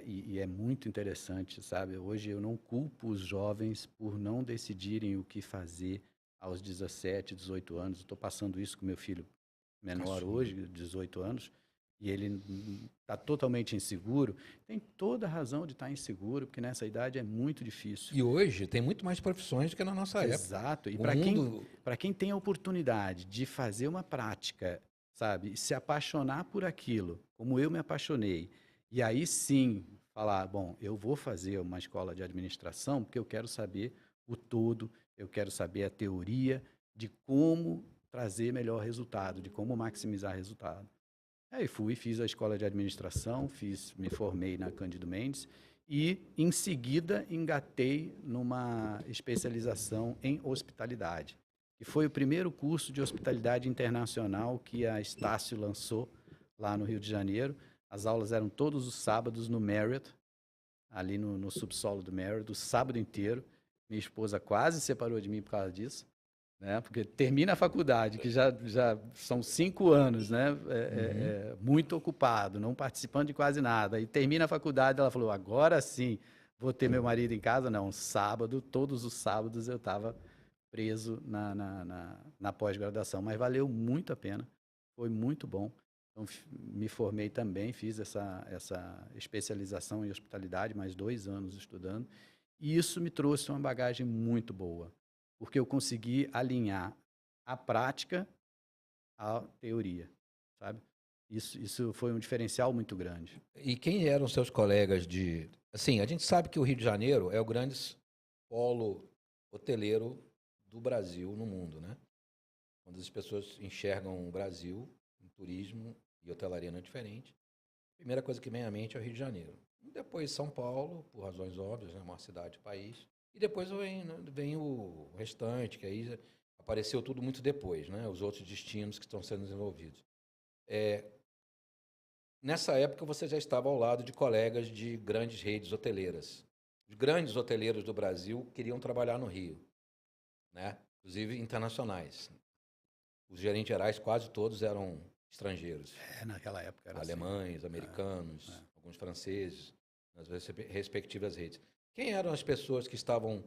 e é muito interessante, sabe? Hoje eu não culpo os jovens por não decidirem o que fazer aos 17, 18 anos. Estou passando isso com meu filho menor hoje, 18 anos, e ele está totalmente inseguro. Tem toda a razão de estar inseguro, porque nessa idade é muito difícil. E hoje tem muito mais profissões do que na nossa época. Exato. E para quem tem a oportunidade de fazer uma prática, sabe, e se apaixonar por aquilo, como eu me apaixonei, e aí sim falar, bom, eu vou fazer uma escola de administração porque eu quero saber o todo, eu quero saber a teoria de como trazer melhor resultado, de como maximizar resultado. Aí fiz a escola de administração, me formei na Cândido Mendes e, em seguida, engatei numa especialização em hospitalidade. E foi o primeiro curso de hospitalidade internacional que a Estácio lançou lá no Rio de Janeiro. As aulas eram todos os sábados no Marriott, ali no subsolo do Marriott, o sábado inteiro. Minha esposa quase se separou de mim por causa disso, né? Porque termina a faculdade, que já são 5 anos, né? Muito ocupado, não participando de quase nada. E termina a faculdade, ela falou, agora sim, vou ter meu marido em casa. Não, sábado, todos os sábados eu estava preso na pós-graduação, mas valeu muito a pena, foi muito bom. Então, me formei também, fiz essa especialização em hospitalidade, mais 2 anos estudando, e isso me trouxe uma bagagem muito boa, porque eu consegui alinhar a prática à teoria, sabe? Isso foi um diferencial muito grande. E quem eram seus colegas de... Assim, a gente sabe que o Rio de Janeiro é o grande polo hoteleiro do Brasil no mundo, né? Quando as pessoas enxergam o Brasil, o turismo e hotelaria não é diferente, a primeira coisa que vem à mente é o Rio de Janeiro. Depois São Paulo, por razões óbvias, é a maior cidade do país. E depois vem o restante, que aí apareceu tudo muito depois, né? Os outros destinos que estão sendo desenvolvidos. nessa época você já estava ao lado de colegas de grandes redes hoteleiras. Os grandes hoteleiros do Brasil queriam trabalhar no Rio, né? Inclusive internacionais. Os gerentes gerais, quase todos eram estrangeiros. Naquela época era alemães, assim. americanos, alguns franceses, nas respectivas redes. Quem eram as pessoas que estavam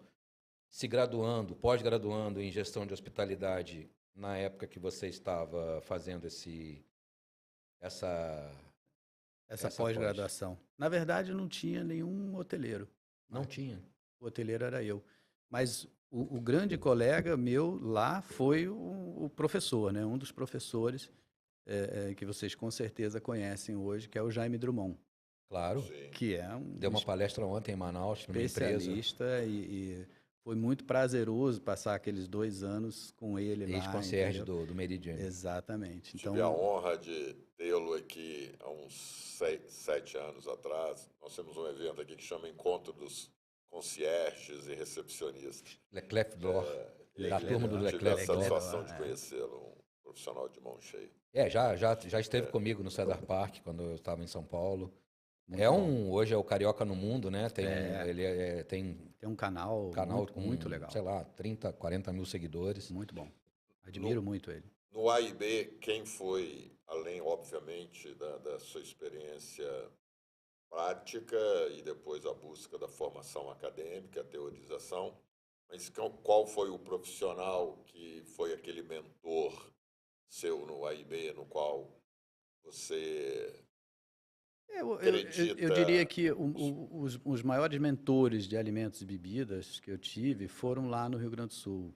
se graduando, pós-graduando em gestão de hospitalidade na época que você estava fazendo essa pós-graduação? Na verdade, não tinha nenhum hoteleiro. Não tinha. O hoteleiro era eu. Mas o grande colega meu lá foi o professor, né? Um dos professores que vocês com certeza conhecem hoje, que é o Jaime Drummond. Claro. Sim. Que é Deu uma palestra ontem em Manaus, numa empresa. Especialista e foi muito prazeroso passar aqueles 2 anos com ele lá. Ex-concierge do Meridian. Exatamente. Então, Tive a honra de tê-lo aqui há uns 7 anos atrás. Nós temos um evento aqui que chama Encontro dos Concierges e Recepcionistas. Leclerc Dor, da turma do Tive a Leclerc Dor. satisfação de conhecê-lo, um profissional de mão cheia. Já esteve comigo no Cesar Park, quando eu estava em São Paulo. Hoje é o Carioca no Mundo, né? Tem um canal com, muito legal. Sei lá, 30, 40 mil seguidores. Muito bom. Admiro muito ele. No AIB, quem foi, além, obviamente, da sua experiência prática e depois a busca da formação acadêmica, a teorização, mas qual foi o profissional que foi aquele mentor seu no AIB, no qual você acredita? Eu diria que os maiores mentores de alimentos e bebidas que eu tive foram lá no Rio Grande do Sul.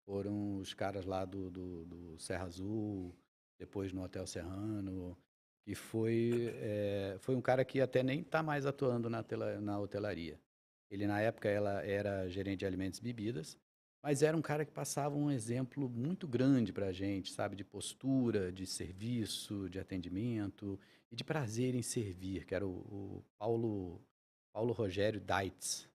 Foram os caras lá do Serra Azul, depois no Hotel Serrano, e foi um cara que até nem está mais atuando na hotelaria. Ele, na época, era gerente de alimentos e bebidas, mas era um cara que passava um exemplo muito grande para a gente, sabe? De postura, de serviço, de atendimento e de prazer em servir, que era o Paulo Rogério Deitz.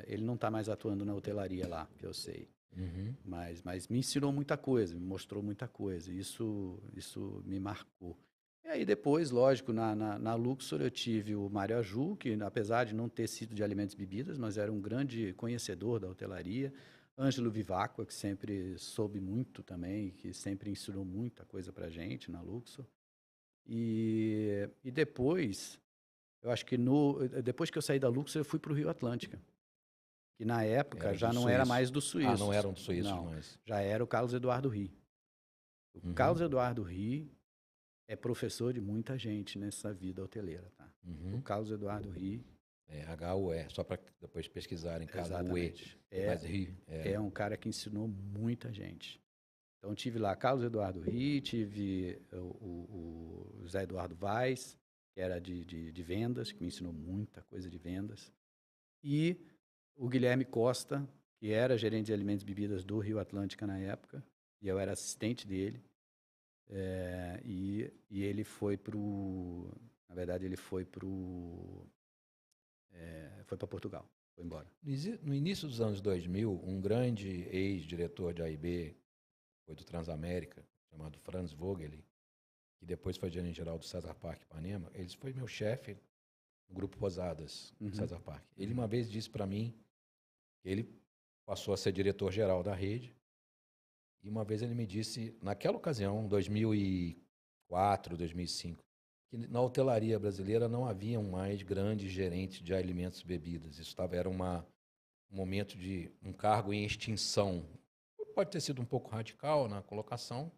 Ele não está mais atuando na hotelaria lá, que eu sei. Uhum. Mas me ensinou muita coisa, me mostrou muita coisa. Isso me marcou. E aí depois, lógico, na Luxor eu tive o Mário Aju, que apesar de não ter sido de alimentos e bebidas, mas era um grande conhecedor da hotelaria. Ângelo Vivacqua, que sempre soube muito também, que sempre ensinou muita coisa para a gente na Luxor. E depois, eu acho que depois que eu saí da Luxor, eu fui para o Rio Atlântica. Que na época já não era mais do Suíço. Não eram do Suíço, mas... Já era o Carlos Eduardo Ri. O Carlos Eduardo Ri é professor de muita gente nessa vida hoteleira, tá? O Carlos Eduardo Ri... H-U-E, só para depois pesquisarem, cada U-E. É um cara que ensinou muita gente. Então, tive lá Carlos Eduardo Ri, tive o Zé Eduardo Vaz, que era de vendas, que me ensinou muita coisa de vendas. E o Guilherme Costa, que era gerente de alimentos e bebidas do Rio Atlântica na época, e eu era assistente dele. E ele foi na verdade, ele foi para Portugal, foi embora. No início dos anos 2000, um grande ex-diretor de AIB, foi do Transamérica, chamado Franz Vogel, que depois foi gerente-geral do Cesar Park Ipanema, ele foi meu chefe no Grupo Posadas, do Cesar Park. Ele uma vez disse para mim que ele passou a ser diretor-geral da rede, e uma vez ele me disse, naquela ocasião, 2004, 2005, que na hotelaria brasileira não haviam mais grandes gerentes de alimentos e bebidas. Isso era um momento de um cargo em extinção. Pode ter sido um pouco radical na colocação,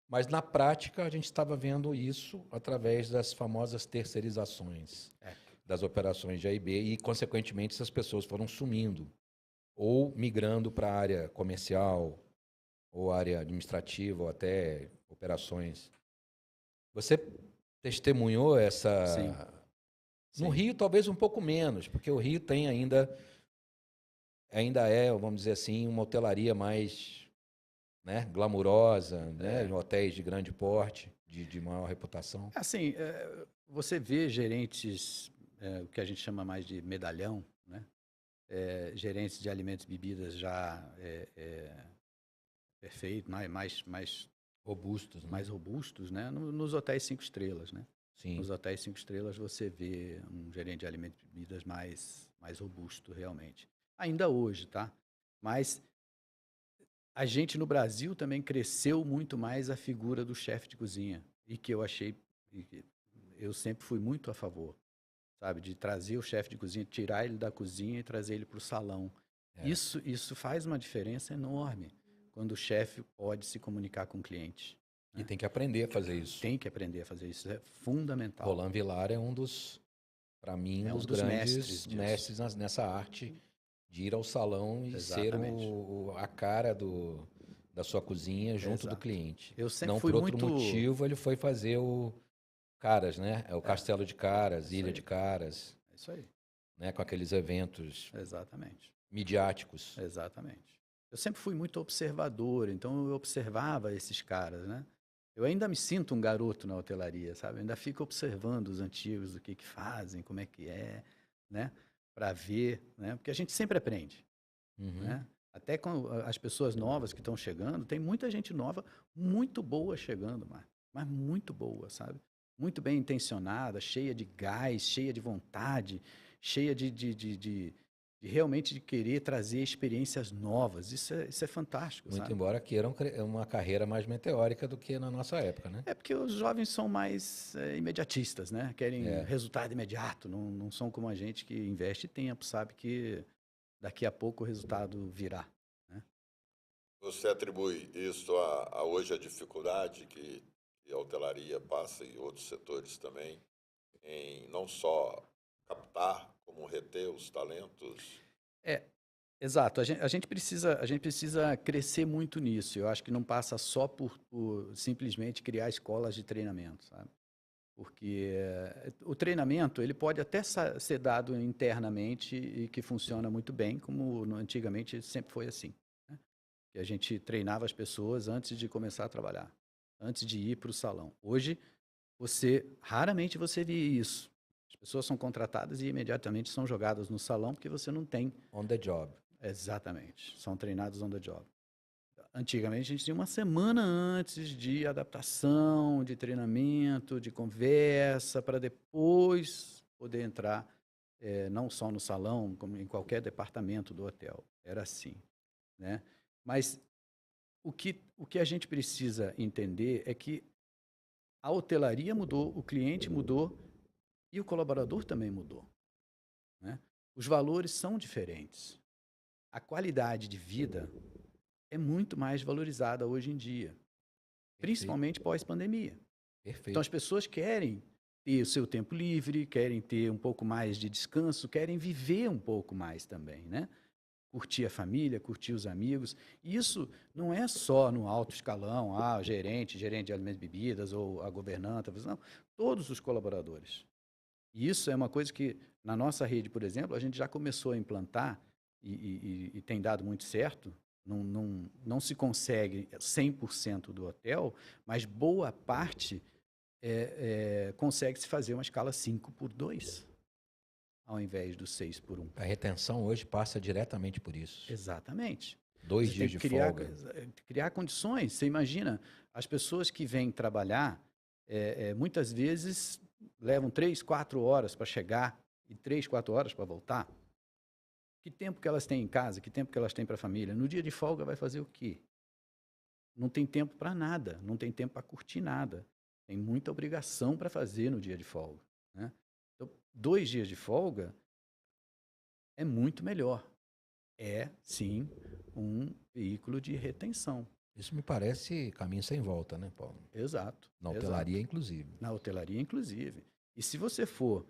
mas na prática a gente estava vendo isso através das famosas terceirizações das operações de AIB e, consequentemente, essas pessoas foram sumindo ou migrando para a área comercial ou área administrativa ou até operações. Você testemunhou essa... Sim. No Rio, talvez um pouco menos, porque o Rio tem ainda é, vamos dizer assim, uma hotelaria mais, né, glamurosa, né, hotéis de grande porte, de maior reputação. Assim, você vê gerentes, o que a gente chama mais de medalhão, né? Gerentes de alimentos e bebidas já perfeito, mais Robustos, né? mais robustos, né? Nos hotéis 5 estrelas, né? Sim. Nos hotéis 5 estrelas você vê um gerente de alimentos e bebidas mais robusto, realmente. Ainda hoje, tá? Mas a gente no Brasil também cresceu muito mais a figura do chefe de cozinha. E que eu achei, e que eu sempre fui muito a favor, sabe? De trazer o chefe de cozinha, tirar ele da cozinha e trazer ele para o salão. É. Isso faz uma diferença enorme quando o chefe pode se comunicar com o cliente. E tem que aprender a fazer isso. Tem que aprender a fazer isso, é fundamental. Roland Vilar é um dos, para mim, É um um dos dos grandes mestres disso. mestres nessa arte de ir ao salão e Exatamente. ser a cara da sua cozinha junto do Exato. cliente. Eu sempre Não fui por outro muito... motivo, ele foi fazer o Caras, né? É o Castelo de Caras, Isso Ilha aí. de Caras, É isso aí. né? Com aqueles eventos Exatamente. midiáticos. Exatamente. Eu sempre fui muito observador, então eu observava esses caras, né? Eu ainda me sinto um garoto na hotelaria, sabe? Eu ainda fico observando os antigos, o que fazem, como é que é, né? Para ver, né? Porque a gente sempre aprende, Uhum. né? Até com as pessoas novas que estão chegando, tem muita gente nova muito boa chegando, mas muito boa, sabe? Muito bem intencionada, cheia de gás, cheia de vontade, cheia de realmente de querer trazer experiências novas. Isso é fantástico, Muito sabe? embora queiram uma carreira mais meteórica do que na nossa época, né? É porque os jovens são mais imediatistas, né? Querem É. resultado imediato, não são como a gente que investe tempo, sabe que daqui a pouco o resultado virá. Né? Você atribui isso a hoje a dificuldade que a hotelaria passa e outros setores também em não só captar, como reter os talentos? Exato. A gente precisa crescer muito nisso. Eu acho que não passa só por simplesmente criar escolas de treinamento, sabe? Porque o treinamento ele pode até ser dado internamente e que funciona muito bem, como antigamente sempre foi assim. Né? Que a gente treinava as pessoas antes de começar a trabalhar, antes de ir para o salão. Hoje, raramente você vê isso. As pessoas são contratadas e imediatamente são jogadas no salão porque você não tem. On the job. Exatamente. São treinados on the job. Antigamente a gente tinha uma semana antes de adaptação, de treinamento, de conversa, para depois poder entrar, não só no salão, como em qualquer departamento do hotel. Era assim, né? Mas o que a gente precisa entender é que a hotelaria mudou, o cliente mudou e o colaborador também mudou, né? Os valores são diferentes. A qualidade de vida é muito mais valorizada hoje em dia, principalmente pós-pandemia. Perfeito. Então as pessoas querem ter o seu tempo livre, querem ter um pouco mais de descanso, querem viver um pouco mais também, né? Curtir a família, curtir os amigos. E isso não é só no alto escalão, gerente de alimentos e bebidas ou a governanta, não, todos os colaboradores. E isso é uma coisa que na nossa rede, por exemplo, a gente já começou a implantar e tem dado muito certo. Não se consegue 100% do hotel, mas boa parte consegue-se fazer uma escala 5x2, ao invés do 6x1. A retenção hoje passa diretamente por isso. Exatamente. 2 dias de folga. Criar condições. Você imagina, as pessoas que vêm trabalhar, muitas vezes levam 3, 4 horas para chegar e 3, 4 horas para voltar. Que tempo que elas têm em casa? Que tempo que elas têm para a família? No dia de folga vai fazer o quê? Não tem tempo para nada, não tem tempo para curtir nada. Tem muita obrigação para fazer no dia de folga. Né? Então, 2 dias de folga é muito melhor. É, sim, um veículo de retenção. Isso me parece caminho sem volta, né, Paulo? Exato. Na hotelaria, inclusive. Na hotelaria, inclusive. E se você for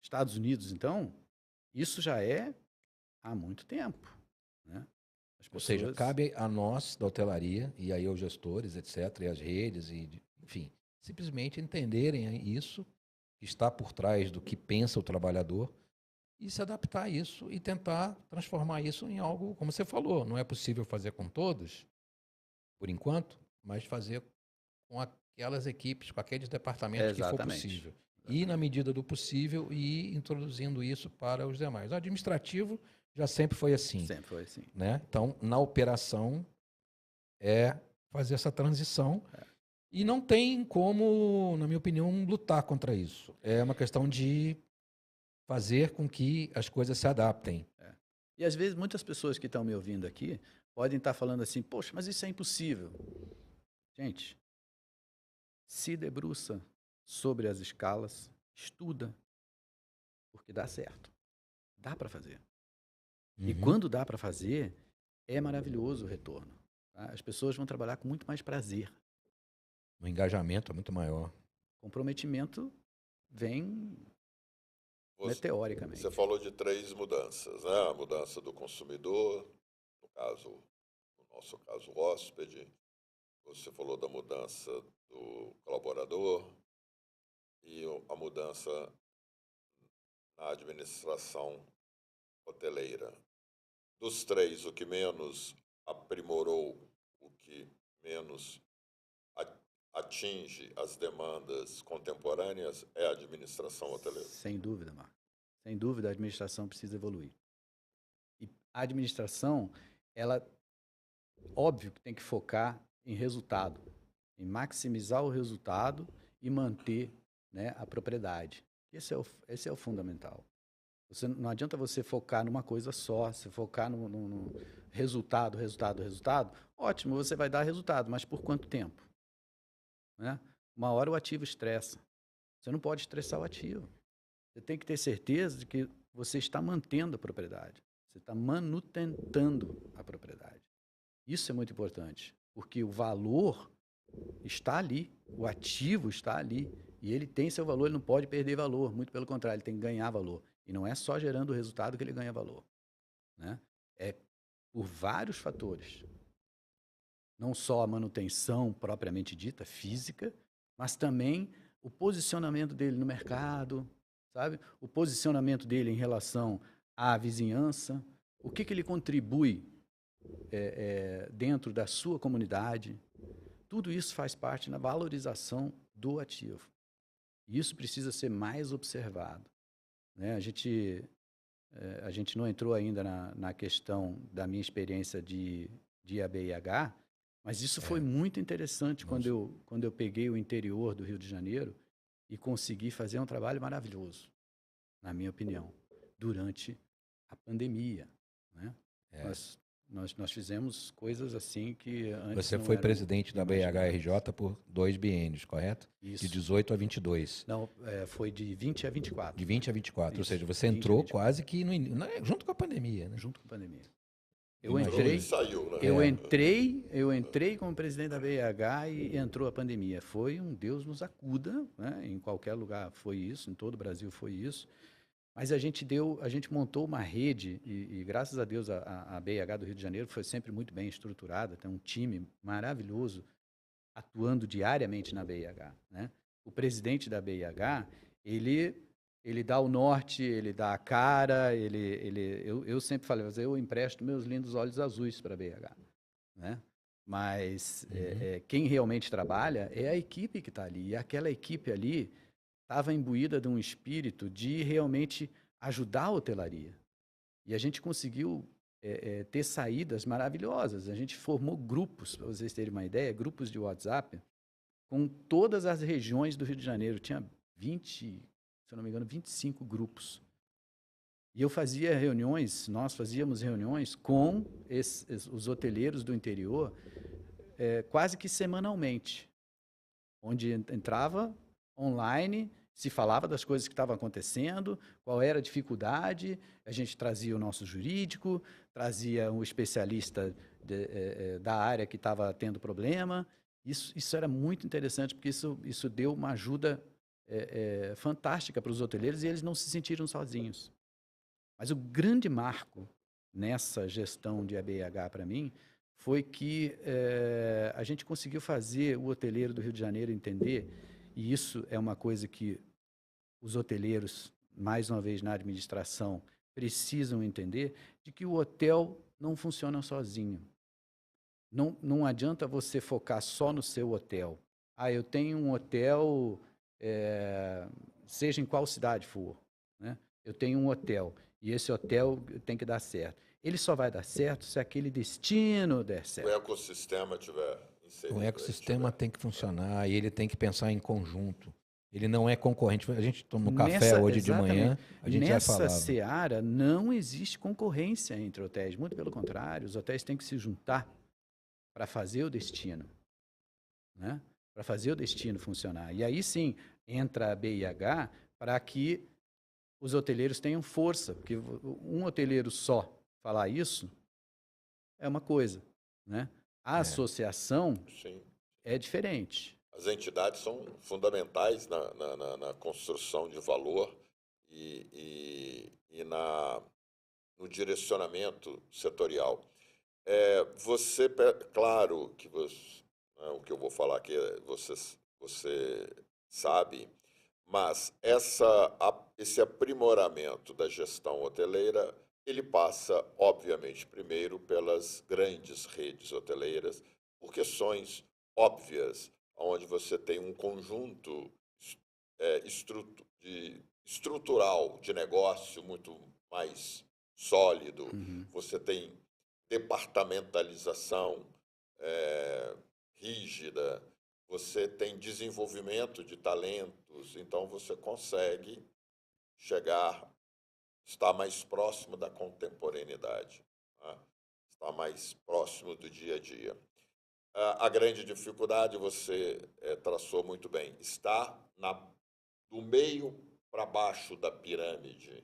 Estados Unidos, então, isso já é há muito tempo. Né? Ou seja, cabe a nós da hotelaria, e aí aos gestores, etc., e as redes, enfim, simplesmente entenderem isso, que está por trás do que pensa o trabalhador, e se adaptar a isso e tentar transformar isso em algo, como você falou, não é possível fazer com todos, por enquanto, mas fazer com aquelas equipes, com aqueles departamentos que for possível. E, na medida do possível, ir introduzindo isso para os demais. O administrativo já sempre foi assim. Sempre foi assim. Né? Então, na operação, é fazer essa transição. E não tem como, na minha opinião, lutar contra isso. É uma questão de fazer com que as coisas se adaptem. E às vezes muitas pessoas que estão me ouvindo aqui podem estar falando assim, poxa, mas isso é impossível. Gente, se debruça sobre as escalas, estuda, porque dá certo. Dá para fazer. E quando dá para fazer, é maravilhoso o retorno. Tá? As pessoas vão trabalhar com muito mais prazer. O engajamento é muito maior. Comprometimento vem meteoricamente. Você falou de 3 mudanças, né? A mudança do consumidor, no nosso caso, o hóspede. Você falou da mudança do colaborador e a mudança na administração hoteleira. Dos 3, o que menos aprimorou, o que menos atinge as demandas contemporâneas é a administração hoteleira. Sem dúvida, Marco. Sem dúvida, a administração precisa evoluir. E a administração, ela, óbvio que tem que focar em resultado, em maximizar o resultado e manter, né, a propriedade. Esse é o fundamental. Não adianta você focar numa coisa só, se focar no resultado, ótimo, você vai dar resultado, mas por quanto tempo? Né? Uma hora o ativo estressa. Você não pode estressar o ativo. Você tem que ter certeza de que você está mantendo a propriedade. Você está manutentando a propriedade. Isso é muito importante, porque o valor está ali, o ativo está ali, e ele tem seu valor, ele não pode perder valor, muito pelo contrário, ele tem que ganhar valor. E não é só gerando o resultado que ele ganha valor. Né? É por vários fatores. Não só a manutenção propriamente dita, física, mas também o posicionamento dele no mercado, sabe? O posicionamento dele em relação à vizinhança, o que ele contribui dentro da sua comunidade. Tudo isso faz parte na valorização do ativo. E isso precisa ser mais observado. Né? A gente não entrou ainda na questão da minha experiência de ABIH, mas isso foi muito interessante quando eu peguei o interior do Rio de Janeiro e consegui fazer um trabalho maravilhoso, na minha opinião, durante a pandemia. Né? Nós fizemos coisas assim que antes Você não foi eram presidente da imaginadas. BHRJ por 2 biênios, correto? Isso. De 18 a 22. Não, foi de 20 a 24. De 20 a 24. Isso, Ou seja, você 20 a entrou 24. quase que junto com a pandemia, né? Junto com a pandemia. E saiu, né? Eu entrei como presidente da BIH e entrou a pandemia. Foi um Deus nos acuda, né? Em qualquer lugar foi isso, em todo o Brasil foi isso. Mas a gente montou uma rede e graças a Deus a BIH do Rio de Janeiro foi sempre muito bem estruturada, tem um time maravilhoso atuando diariamente na BIH, né? O presidente da BIH, ele dá o norte, ele dá a cara, eu sempre falei, eu empresto meus lindos olhos azuis para a BIH, né? Mas quem realmente trabalha é a equipe que está ali, e aquela equipe ali estava imbuída de um espírito de realmente ajudar a hotelaria. E a gente conseguiu ter saídas maravilhosas. A gente formou grupos, para vocês terem uma ideia, grupos de WhatsApp com todas as regiões do Rio de Janeiro. Tinha 20, se eu não me engano, 25 grupos. E nós fazíamos reuniões com os hoteleiros do interior quase que semanalmente, onde entrava online, se falava das coisas que estavam acontecendo, qual era a dificuldade, a gente trazia o nosso jurídico, trazia um especialista da área que estava tendo problema. Isso era muito interessante, porque isso deu uma ajuda fantástica para os hoteleiros e eles não se sentiram sozinhos. Mas o grande marco nessa gestão de ABIH para mim foi que a gente conseguiu fazer o hoteleiro do Rio de Janeiro entender, e isso é uma coisa que os hoteleiros, mais uma vez na administração, precisam entender, de que o hotel não funciona sozinho. Não adianta você focar só no seu hotel. Eu tenho um hotel, seja em qual cidade for, né? Eu tenho um hotel e esse hotel tem que dar certo. Ele só vai dar certo se aquele destino der certo. O ecossistema estiver inserido. O ecossistema tem que funcionar e ele tem que pensar em conjunto. Ele não é concorrente. A gente tomou café hoje de manhã, a gente já falava. Nessa seara não existe concorrência entre hotéis, muito pelo contrário, os hotéis têm que se juntar para fazer o destino, né? Para fazer o destino funcionar. E aí sim entra a BIH para que os hoteleiros tenham força, porque um hoteleiro só falar isso é uma coisa, né? A associação Sim. é diferente. As entidades são fundamentais na construção de valor e no direcionamento setorial. Claro que o que eu vou falar aqui você sabe, mas esse aprimoramento da gestão hoteleira, ele passa, obviamente, primeiro pelas grandes redes hoteleiras, por questões óbvias, onde você tem um conjunto estrutural de negócio muito mais sólido, você tem departamentalização rígida, você tem desenvolvimento de talentos, então você consegue estar mais próximo da contemporaneidade, né? Estar mais próximo do dia a dia. A grande dificuldade, você traçou muito bem, está do meio para baixo da pirâmide,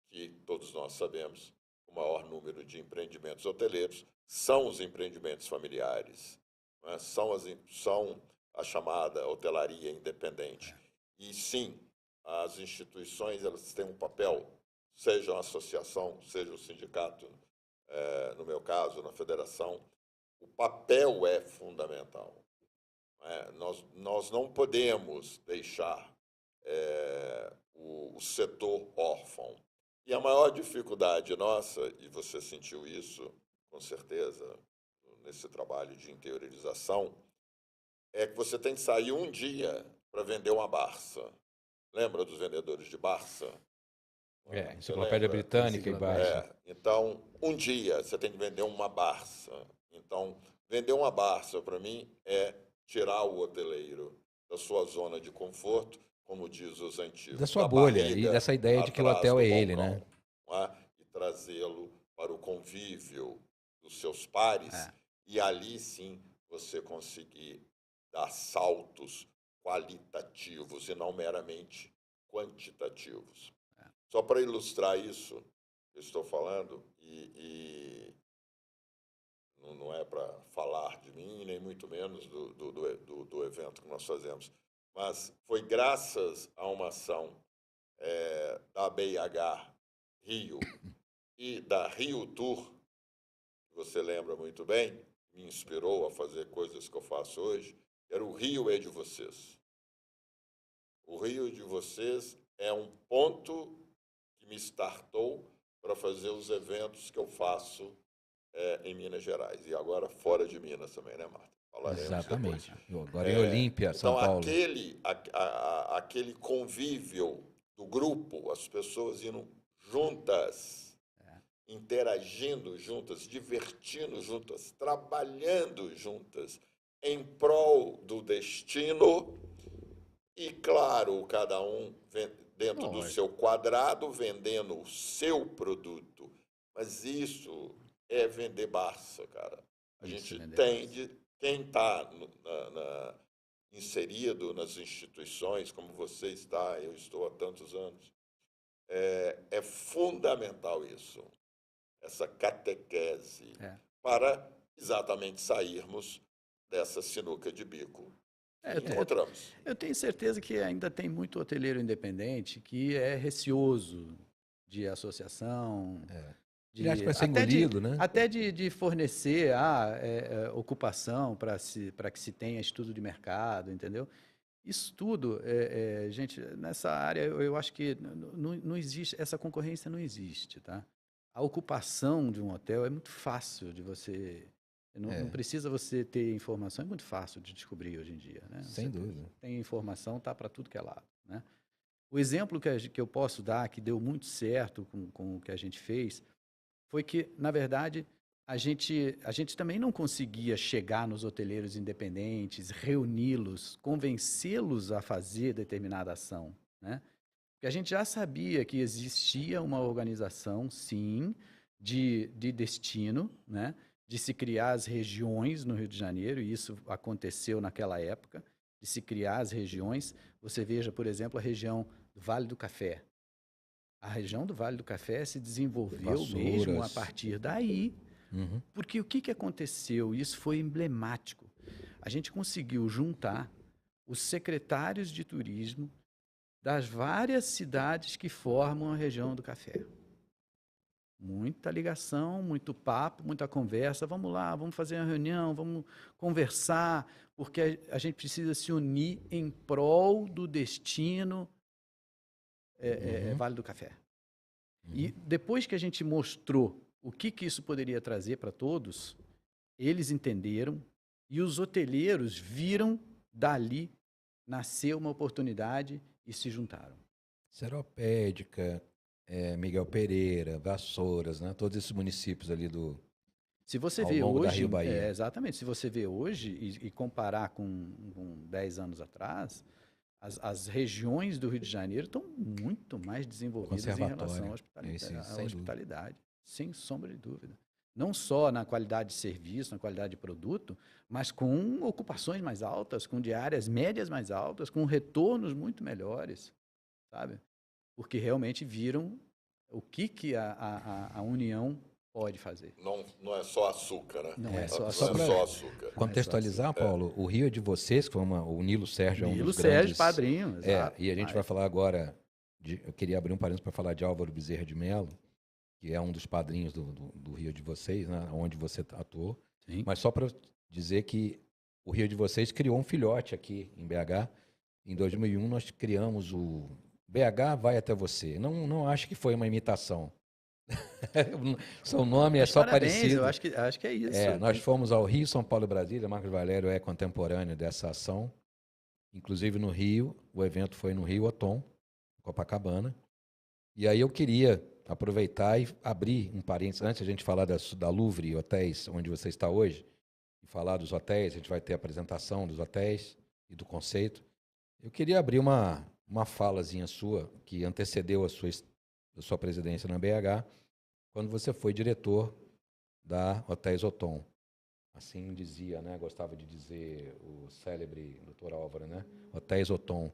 que todos nós sabemos, o maior número de empreendimentos hoteleiros são os empreendimentos familiares, né? São a chamada hotelaria independente. E sim, as instituições, elas têm um papel, seja a associação, seja o sindicato, no meu caso, na federação, o papel é fundamental. Nós não podemos deixar o setor órfão. E a maior dificuldade nossa, e você sentiu isso, com certeza, nesse trabalho de interiorização, é que você tem que sair um dia para vender uma Barça. Lembra dos vendedores de Barça? Enciclopédia Britânica e Barça. Então, um dia você tem que vender uma Barça. Então, vender uma Barça, para mim, é tirar o hoteleiro da sua zona de conforto, como diz os antigos. Da sua bolha e dessa ideia de que o hotel é ele, né? E trazê-lo para o convívio dos seus pares. E ali, sim, você conseguir dar saltos qualitativos e não meramente quantitativos. Só para ilustrar isso que eu estou falando, e não é para falar de mim, nem muito menos do evento que nós fazemos, mas foi graças a uma ação da BIH Rio e da Rio Tour, que você lembra muito bem, me inspirou a fazer coisas que eu faço hoje, era o Rio é de vocês. O Rio de vocês é um ponto que me startou para fazer os eventos que eu faço em Minas Gerais. E agora fora de Minas também, né, Marta? Falaremos exatamente. Depois. Agora em Olímpia, São Paulo. Aquele convívio do grupo, as pessoas indo juntas, interagindo juntas, divertindo juntas, trabalhando juntas em prol do destino e, claro, cada um dentro do seu quadrado, vendendo o seu produto. Mas isso é vender Barça, cara. A gente tem quem está inserido nas instituições, como você está, eu estou há tantos anos, é fundamental isso, essa catequese, para exatamente sairmos dessa sinuca de bico. Encontramos. Eu tenho certeza que ainda tem muito hoteleiro independente que é receoso de associação. Ele acha que vai ser engolido, né? Até de fornecer ocupação para que se tenha estudo de mercado, entendeu? Isso tudo, gente, nessa área eu acho que não existe, essa concorrência não existe, tá? A ocupação de um hotel é muito fácil de você... Não precisa você ter informação, é muito fácil de descobrir hoje em dia, né? Sem dúvida. Tem informação, tá para tudo que é lado, né? O exemplo que eu posso dar, que deu muito certo com o que a gente fez, foi que, na verdade, a gente também não conseguia chegar nos hoteleiros independentes, reuni-los, convencê-los a fazer determinada ação, né? Porque a gente já sabia que existia uma organização, sim, de destino, né? De se criar as regiões no Rio de Janeiro, e isso aconteceu naquela época, de se criar as regiões. Você veja, por exemplo, a região do Vale do Café. A região do Vale do Café se desenvolveu mesmo a Vassouras. partir daí, Uhum. porque o que aconteceu? Isso foi emblemático. A gente conseguiu juntar os secretários de turismo das várias cidades que formam a região do café. Muita ligação, muito papo, muita conversa. Vamos lá, vamos fazer uma reunião, vamos conversar, porque a gente precisa se unir em prol do destino Vale do Café. E depois que a gente mostrou o que isso poderia trazer para todos, eles entenderam e os hoteleiros viram dali nascer uma oportunidade e se juntaram. Seropédica, Miguel Pereira, Vassouras, né? Todos esses municípios ali Se você ao vê longo da hoje, Rio Bahia. exatamente, se você vê hoje e comparar com 10 anos atrás, as regiões do Rio de Janeiro estão muito mais desenvolvidas em relação à hospitalidade, sem sombra de dúvida. Não só na qualidade de serviço, na qualidade de produto, mas com ocupações mais altas, com diárias médias mais altas, com retornos muito melhores, sabe? Porque realmente viram o que a União pode fazer. Não é só açúcar, né? Não é só Não açúcar. é só açúcar. Contextualizar, Paulo, o Rio é de vocês, que foi o Nilo Sérgio é um Nilo dos Sérgio, grandes... padrinho, exato. E a gente vai falar agora, eu queria abrir um parênteses para falar de Álvaro Bezerra de Mello, que é um dos padrinhos do Rio de vocês, né, onde você atuou. Sim. Mas só para dizer que o Rio de vocês criou um filhote aqui em BH. Em 2001 nós criamos o BH Vai Até Você. Não acho que foi uma imitação. Seu nome é só Parabéns, parecido. eu acho que é isso. Nós fomos ao Rio, São Paulo e Brasília. Marcos Valério é contemporâneo dessa ação. Inclusive no Rio, o evento foi no Rio Otom, Copacabana. E aí eu queria aproveitar e abrir um parênteses, antes de a gente falar da Louvre Hotéis, onde você está hoje, e falar dos hotéis, a gente vai ter a apresentação dos hotéis e do conceito. Eu queria abrir uma falazinha sua, que antecedeu a sua presidência na BH, quando você foi diretor da Hotéis Otom. Assim dizia, né? Gostava de dizer o célebre Dr. Álvaro, né? Hotéis Otom.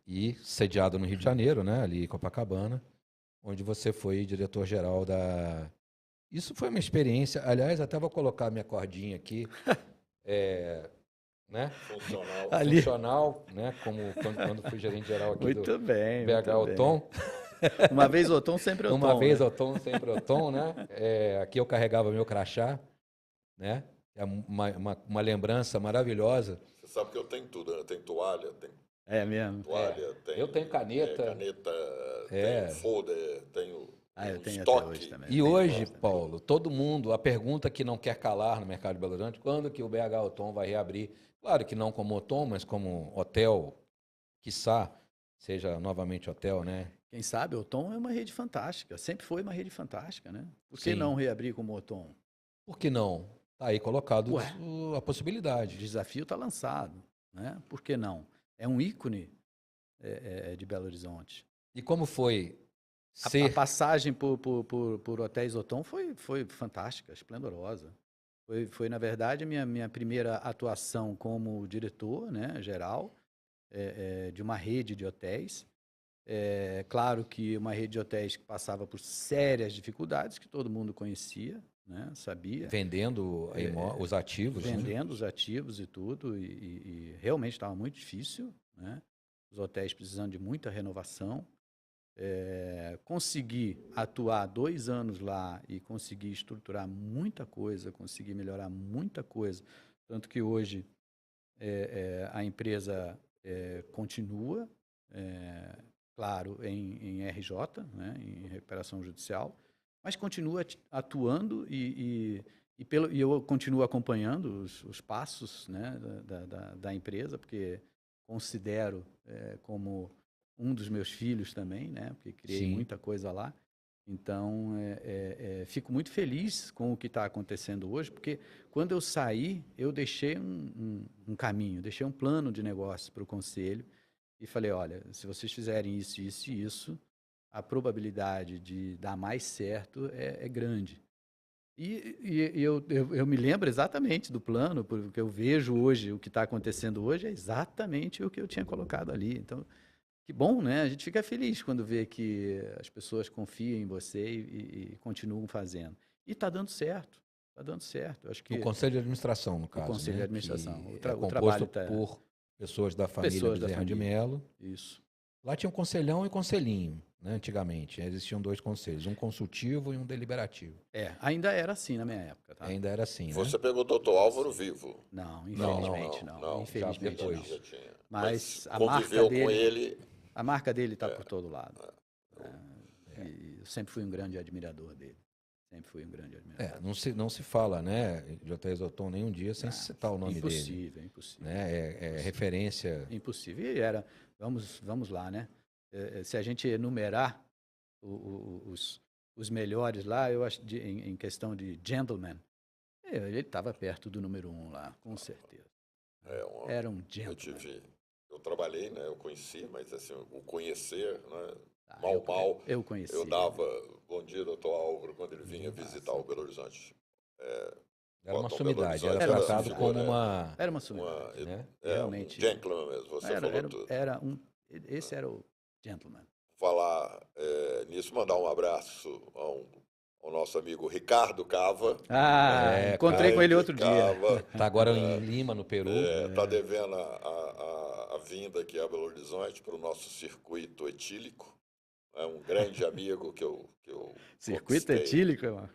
E sediado no Rio de Janeiro, né? Ali em Copacabana, onde você foi diretor-geral da... Isso foi uma experiência... Aliás, até vou colocar minha cordinha aqui. Né? Funcional, né? Como quando fui gerente-geral aqui muito do bem, BH Otom. Uma vez Otom, sempre Otom. Uma vez Otom, sempre Otom, né? Aqui eu carregava meu crachá, né? É uma lembrança maravilhosa. Você sabe que eu tenho tudo, né? Tem toalha, tem mesmo. toalha, eu tenho caneta. Tenho folder, tenho eu tenho estoque. até hoje também. E hoje, Paulo, todo mundo, a pergunta que não quer calar no mercado de Belo Horizonte, quando que o BH Otom vai reabrir? Claro que não como Otom, mas como hotel, quiçá seja novamente hotel, né? Quem sabe, o Otom é uma rede fantástica, sempre foi uma rede fantástica, né? Por que Sim. não reabrir como Otom? Por que não? Está aí colocado a possibilidade. O desafio está lançado, né? Por que não? É um ícone de Belo Horizonte. E como foi A passagem por Hotéis Otom foi fantástica, esplendorosa. Foi na verdade, minha primeira atuação como diretor, né, geral, de uma rede de hotéis. Claro que uma rede de hotéis que passava por sérias dificuldades, que todo mundo conhecia, né, sabia. Vendendo os ativos. Vendendo os ativos e tudo, e realmente estava muito difícil, né? Os hotéis precisando de muita renovação. Consegui atuar 2 anos lá e consegui estruturar muita coisa, consegui melhorar muita coisa, tanto que hoje a empresa continua, claro, em RJ, né, em recuperação judicial, mas continua atuando e eu continuo acompanhando os passos, né, da empresa, porque considero como um dos meus filhos também, né, porque criei Sim. muita coisa lá. Então, fico muito feliz com o que está acontecendo hoje, porque quando eu saí, eu deixei um caminho, deixei um plano de negócio para o conselho e falei, olha, se vocês fizerem isso, isso e isso, a probabilidade de dar mais certo é grande. E eu me lembro exatamente do plano, porque eu vejo hoje, o que está acontecendo hoje é exatamente o que eu tinha colocado ali. Então, que bom, né? A gente fica feliz quando vê que as pessoas confiam em você e continuam fazendo. E está dando certo, está dando certo. Eu acho que O Conselho de Administração, no caso, Conselho de né? Administração, Que o é trabalho composto está... por pessoas da família Pessoas da Bezerra de família. Mello. Isso. Lá tinha um conselhão e conselhinho, né? Antigamente. Existiam 2 conselhos, um consultivo e um deliberativo. Ainda era assim na minha época, tá? Ainda era assim, né? Você pegou o doutor Álvaro vivo. Não, Não, infelizmente não. Infelizmente já não. depois. Já tinha. Mas a conviveu marca com dele, ele. a marca dele está por todo lado. E eu sempre fui um grande admirador dele. Sempre fui um grande admirador. Não se fala, né, J. Exalton, nenhum dia sem citar o nome dele. Impossível, impossível. Né? É referência. Impossível. E era, vamos lá, né? Se a gente enumerar os melhores lá, eu acho, em questão de gentleman, ele estava perto do número 1 lá, com certeza. Era um gentleman. Eu trabalhei, né? Eu conheci, mas assim, o conhecer, né? Eu conheci. Eu dava bom dia, doutor Álvaro, quando ele vinha visitar o Belo Horizonte. Era uma Belo sumidade, era Horizonte tratado como uma... Era uma sumidade, né? realmente. Um gentleman mesmo, você falou tudo. Esse era o gentleman. Falar nisso, mandar um abraço ao nosso amigo Ricardo Cava. Encontrei com ele outro dia. Está agora em Lima, no Peru. Está devendo a vinda aqui a Belo Horizonte para o nosso circuito etílico. É um grande amigo que eu Circuito conquistei. etílico, mano.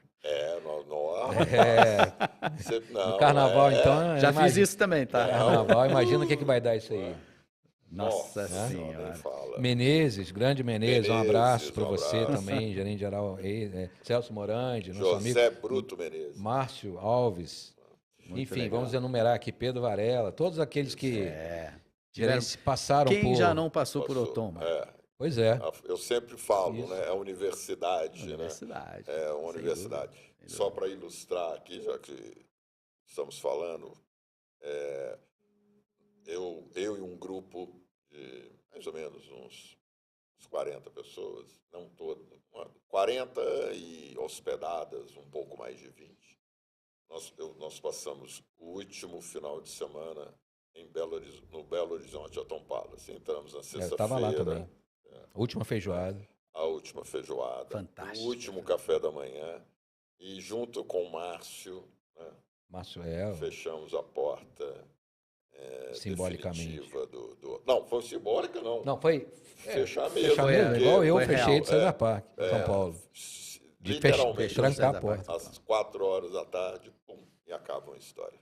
No carnaval, então... Já fiz isso também, tá? Carnaval, imagina o que vai dar isso aí. Nossa Senhora. Menezes, grande Menezes, um abraço para você também, gerente geral, Celso Morandi, nosso José amigo Bruto Menezes, Márcio Alves, enfim, legal. Vamos enumerar aqui, Pedro Varela, todos aqueles que passaram por... Quem já não passou por Otoma? Pois é. Eu sempre falo, né? É a universidade, né? É uma universidade. Só para ilustrar aqui, já que estamos falando, eu e um grupo de mais ou menos uns 40 pessoas, não todas, 40 e hospedadas, um pouco mais de 20. Nós passamos o último final de semana no Belo Horizonte, Otom Palace. Entramos na sexta-feira. Eu estava lá também. Última feijoada. A última feijoada. Fantástico. O último café da manhã. E junto com o Márcio, né, Márcio fechamos a porta simbolicamente. definitiva Não, foi simbólica, não. Não, foi fechar mesmo. Igual eu fechei de César Parque, São Paulo. De trancar a porta. Às 4 horas da tarde, pum, e acaba uma história.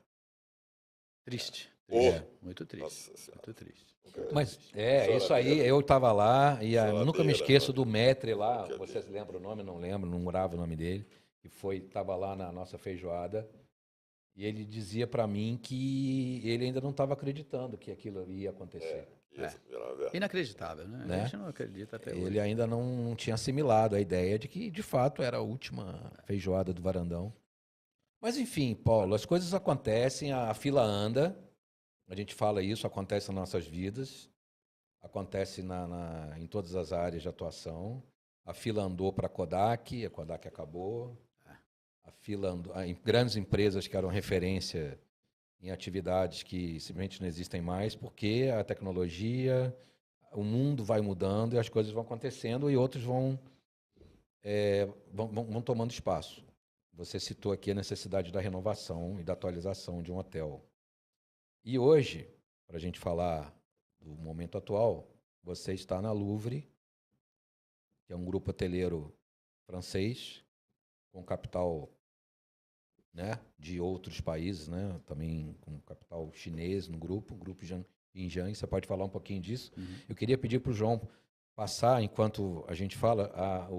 Triste. Muito triste. Muito triste. Mas isso aí, eu estava lá e nunca me esqueço do maître lá, vocês lembram o nome? Não lembro, não morava o nome dele, que estava lá na nossa feijoada, e ele dizia para mim que ele ainda não estava acreditando que aquilo ia acontecer. Inacreditável, né? A gente não acredita até hoje. Ele ainda não tinha assimilado a ideia de que, de fato, era a última feijoada do Varandão. Mas, enfim, Paulo, as coisas acontecem, a fila anda, a gente fala isso, acontece nas nossas vidas, acontece em todas as áreas de atuação. A fila andou para a Kodak acabou. A fila andou, em grandes empresas que eram referência em atividades que simplesmente não existem mais, porque a tecnologia, o mundo vai mudando e as coisas vão acontecendo e outros vão tomando espaço. Você citou aqui a necessidade da renovação e da atualização de um hotel. E hoje, para a gente falar do momento atual, você está na Louvre, que é um grupo hoteleiro francês, com capital, né, de outros países, né, também com capital chinês no grupo Yinjiang. Você pode falar um pouquinho disso? Uhum. Eu queria pedir para o João passar, enquanto a gente fala, a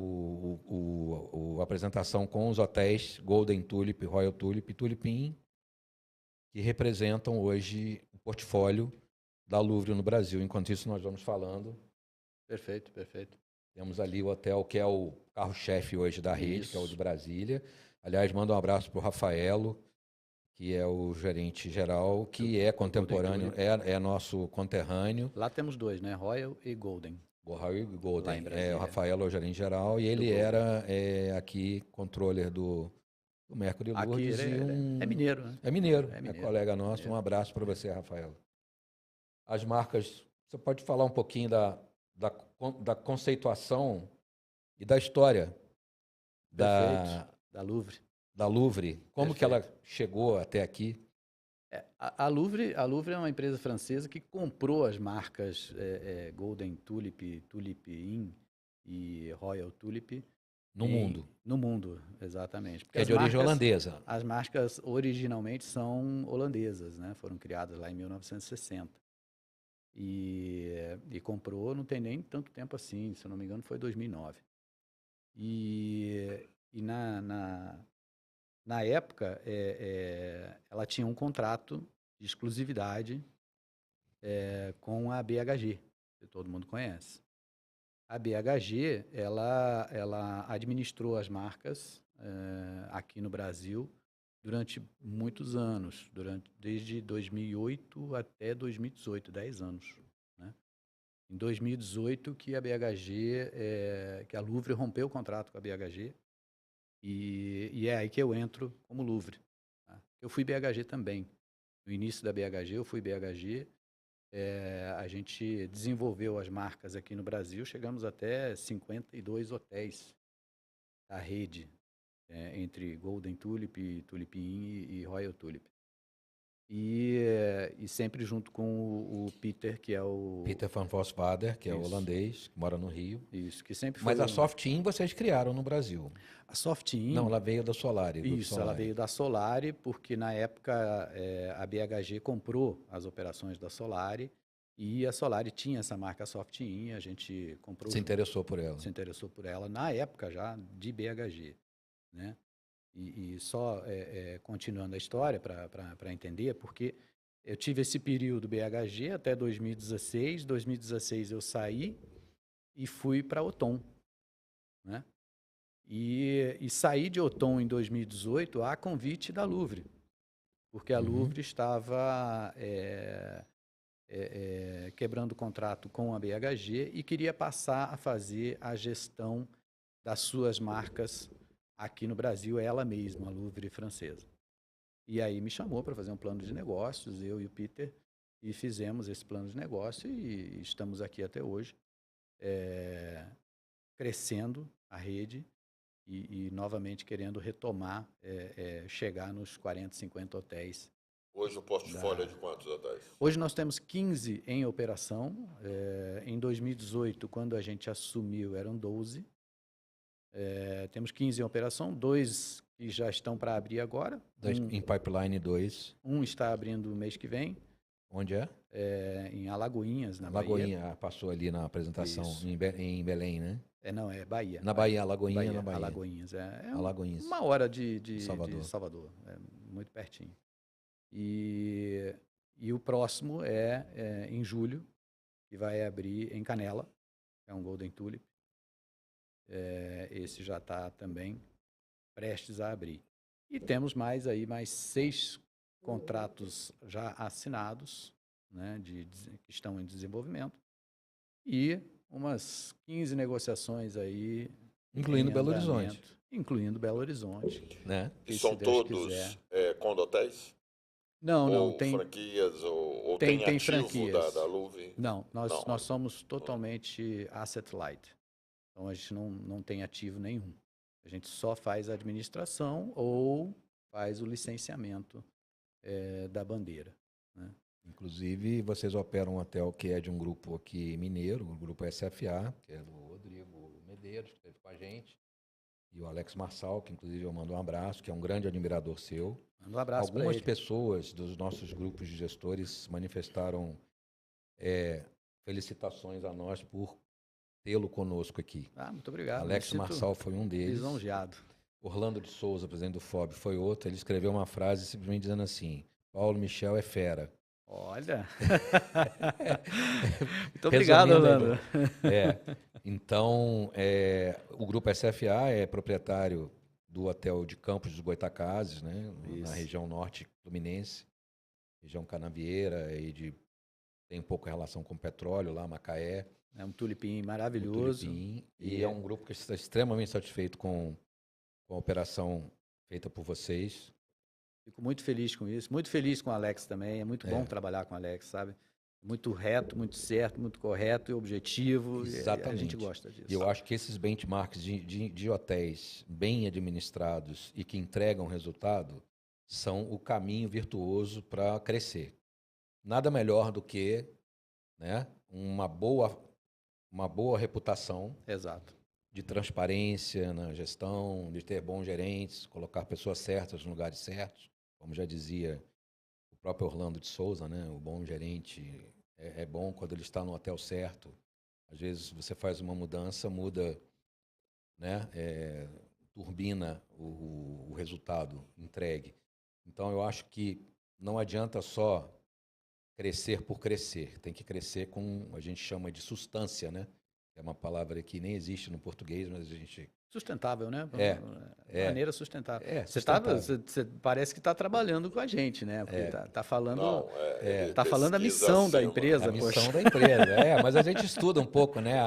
apresentação com os hotéis Golden Tulip, Royal Tulip e Tulipin, que representam hoje o portfólio da Louvre no Brasil. Enquanto isso, nós vamos falando. Perfeito. Temos ali o hotel que é o carro-chefe hoje da rede, que é o de Brasília. Aliás, manda um abraço para o Rafaelo, que é o gerente geral, que é contemporâneo, é nosso conterrâneo. Lá temos dois, né? Royal e Golden. O Royal e Golden. Lá em Brasília. O Rafael é o gerente geral e ele era aqui controller do Mercury Lourdes. Aqui é mineiro, né? É mineiro, é colega nosso. Mineiro. Um abraço para você, Rafael. As marcas, você pode falar um pouquinho da conceituação e da história da Louvre. Da Louvre. Como que ela chegou até aqui? A Louvre é uma empresa francesa que comprou as marcas Golden Tulip, Tulip Inn e Royal Tulip. No mundo. No mundo, exatamente. Porque é de origem holandesa. As marcas originalmente são holandesas, né? Foram criadas lá em 1960. E comprou, não tem nem tanto tempo assim, se eu não me engano foi 2009. E na época, ela tinha um contrato de exclusividade com a BHG, que todo mundo conhece. A BHG, ela administrou as marcas aqui no Brasil durante muitos anos, desde 2008 até 2018, 10 anos. Né? Em 2018, que a BHG, que a Louvre rompeu o contrato com a BHG, e é aí que eu entro como Louvre. Tá? Eu fui BHG também. No início da BHG, eu fui BHG. A gente desenvolveu as marcas aqui no Brasil, chegamos até 52 hotéis da rede, entre Golden Tulip, Tulip Inn e Royal Tulip. E sempre junto com o Peter, que é o... Peter van Vosvader, que é holandês, que mora no Rio. Isso, que sempre foi... Mas a Soft Inn vocês criaram no Brasil. A Soft Inn... Não, ela veio da Solari. Isso, ela veio da Solari, porque na época a BHG comprou as operações da Solari e a Solari tinha essa marca Soft Inn, a gente comprou... Se interessou por ela. Se interessou por ela, na época já de BHG, né? E só continuando a história para entender, porque eu tive esse período BHG até 2016. 2016 eu saí e fui para Othon, né? E saí de Othon em 2018 a convite da Louvre, porque a Louvre estava quebrando o contrato com a BHG e queria passar a fazer a gestão das suas marcas aqui no Brasil, ela mesma, a Louvre francesa. E aí me chamou para fazer um plano de negócios, eu e o Peter, e fizemos esse plano de negócio e estamos aqui até hoje, crescendo a rede e novamente querendo retomar, chegar nos 40, 50 hotéis. Hoje o portfólio é de quantos hotéis? Hoje nós temos 15 em operação. Em 2018, quando a gente assumiu, eram 12. Temos 15 em operação, 2 que já estão para abrir agora. Em pipeline 2. Um está abrindo o mês que vem. Onde é? Em Alagoinhas, na Alagoinha, Bahia. Passou ali na apresentação, em Belém, né? Não, é Bahia. Na Bahia, Alagoinha, Bahia, na Bahia. Alagoinhas. Alagoinhas. Uma hora de Salvador. É muito pertinho. E o próximo em julho, que vai abrir em Canela, é um Golden Tulip. Esse já está também prestes a abrir. E temos mais 6 contratos já assinados, né, que estão em desenvolvimento, e umas 15 negociações aí. Incluindo Belo Horizonte. Incluindo Belo Horizonte. Né? E são todos condotéis? Não, tem franquias ou tem ativo franquias da Louvre? Não, nós somos totalmente asset light. Então, a gente não tem ativo nenhum. A gente só faz a administração ou faz o licenciamento da bandeira. Né? Inclusive, vocês operam um hotel que é de um grupo aqui mineiro, o grupo SFA, que é do Rodrigo Medeiros, que esteve com a gente, e o Alex Marçal, que inclusive eu mando um abraço, que é um grande admirador seu. Manda um abraço para ele. Algumas pessoas dos nossos grupos de gestores manifestaram felicitações a nós por tê-lo conosco aqui. Muito obrigado. Alex Marçal foi um deles. Lisonjeado. Orlando de Souza, presidente do FOB, foi outro. Ele escreveu uma frase simplesmente dizendo assim: Paulo Michel é fera. Olha! Muito obrigado, Orlando. Então, o Grupo SFA é proprietário do hotel de Campos dos Goytacazes, né, na região norte fluminense, região canavieira, tem um pouco relação com petróleo lá, Macaé. É um tulipim maravilhoso. E é um grupo que está extremamente satisfeito com a operação feita por vocês. Fico muito feliz com isso, muito feliz com o Alex também. É muito bom trabalhar com o Alex, sabe? Muito reto, muito certo, muito correto e objetivo. Exatamente. E a gente gosta disso. E eu acho que esses benchmarks de hotéis bem administrados e que entregam resultado são o caminho virtuoso para crescer. Nada melhor do que, né, uma boa reputação. Exato. De transparência na gestão, de ter bons gerentes, colocar pessoas certas nos lugares certos. Como já dizia o próprio Orlando de Souza, né? O bom gerente é bom quando ele está no hotel certo. Às vezes você faz uma mudança, muda, né? Turbina o resultado entregue. Então, eu acho que não adianta só crescer por crescer. Tem que crescer com, a gente chama de substância, né? É uma palavra que nem existe no português, mas a gente... Sustentável, né? Maneira sustentável. Sustentável. Você parece que está trabalhando com a gente, né? Porque tá falando, Não, tá falando a missão da empresa. A missão da empresa, mas a gente estuda um pouco, né?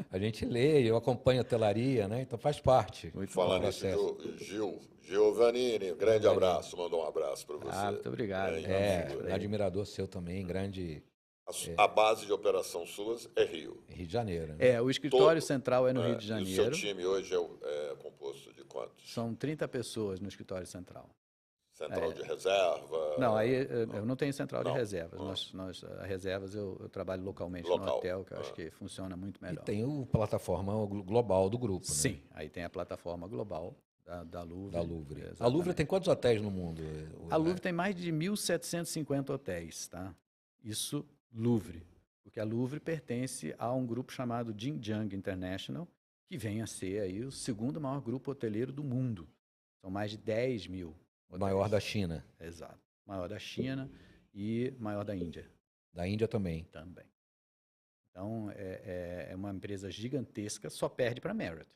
A gente lê, eu acompanho a hotelaria, né? Então faz parte. Muito falando nisso, Giovannini, grande abraço, mandou um abraço para você. Muito obrigado. Admirador seu também, grande... A base de operação suas é Rio. Rio de Janeiro. Né? O escritório central é no Rio de Janeiro. E o seu time hoje é composto de quantos? São 30 pessoas no escritório central. Central de reserva? Não, aí eu não tenho central de reservas. As reservas eu trabalho localmente no hotel, que eu acho que funciona muito melhor. E tem a plataforma global do grupo, né? Sim, aí tem a plataforma global da Louvre. A Louvre tem quantos hotéis no mundo? A Louvre tem mais de 1.750 hotéis, tá? Isso Louvre, porque a Louvre pertence a um grupo chamado Jin Jiang International, que vem a ser aí o segundo maior grupo hoteleiro do mundo. São mais de 10 mil hotéis. Maior da China. Exato. Maior da China e maior da Índia. Da Índia também. Também. Então, é uma empresa gigantesca, só perde para a Marriott.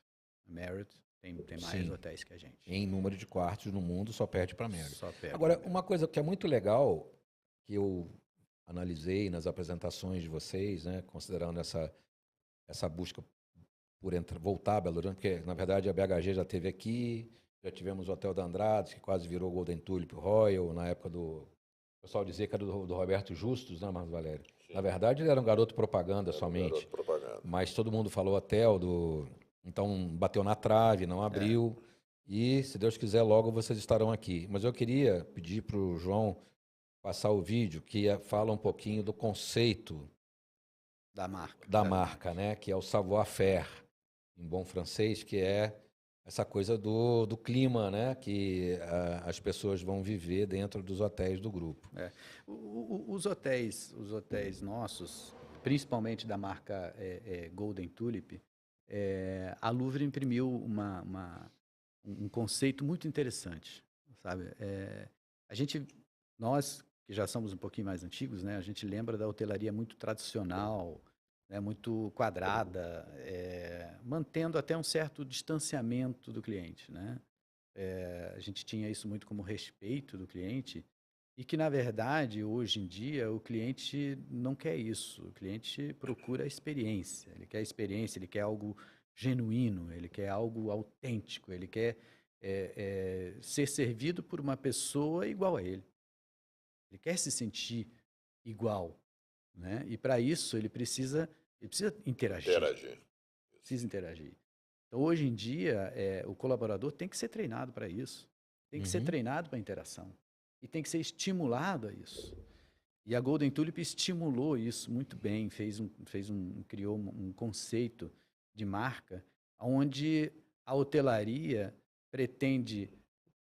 A Marriott tem mais hotéis que a gente. Em número de quartos no mundo, só perde para a Marriott. Agora, uma coisa que é muito legal, que eu analisei nas apresentações de vocês, né, considerando essa busca por voltar a Belo Horizonte, porque, na verdade, a BHG já esteve aqui, já tivemos o Hotel da Andrade, que quase virou Golden Tulip Royal, na época do... O pessoal dizia que era do Roberto Justus, né, Marcos Valério? Sim. Na verdade, ele era um garoto propaganda somente. Garoto propaganda. Mas todo mundo falou hotel, então bateu na trave, não abriu. E, se Deus quiser, logo vocês estarão aqui. Mas eu queria pedir para o João passar o vídeo que fala um pouquinho do conceito da marca, né? Que é o savoir-faire, em bom francês, que é essa coisa do clima, né? Que as pessoas vão viver dentro dos hotéis do grupo. Os hotéis nossos, principalmente da marca Golden Tulip, a Louvre imprimiu um conceito muito interessante, sabe? Nós que já somos um pouquinho mais antigos, né? A gente lembra da hotelaria muito tradicional, né? Muito quadrada, mantendo até um certo distanciamento do cliente, né? A gente tinha isso muito como respeito do cliente e que, na verdade, hoje em dia, o cliente não quer isso. O cliente procura a experiência. Ele quer experiência, ele quer algo genuíno, ele quer algo autêntico, ele quer ser servido por uma pessoa igual a ele. Ele quer se sentir igual, né? E para isso ele precisa interagir. Precisa interagir. Então, hoje em dia, o colaborador tem que ser treinado para isso. Tem que ser treinado para a interação. E tem que ser estimulado a isso. E a Golden Tulip estimulou isso muito bem, criou um conceito de marca onde a hotelaria pretende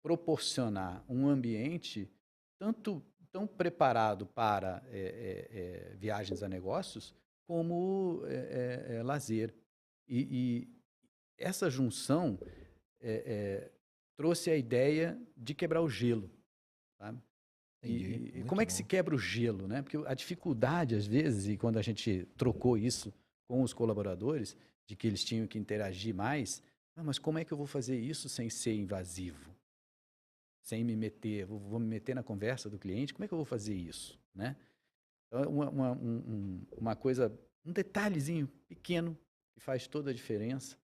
proporcionar um ambiente tão preparado para viagens a negócios como lazer. E essa junção trouxe a ideia de quebrar o gelo, sabe? E como é que se quebra o gelo, né? Porque a dificuldade, às vezes, e quando a gente trocou isso com os colaboradores, de que eles tinham que interagir mais, mas como é que eu vou fazer isso sem ser invasivo? Sem me meter, vou me meter na conversa do cliente, como é que eu vou fazer isso, né? Então, uma coisa, um detalhezinho pequeno que faz toda a diferença,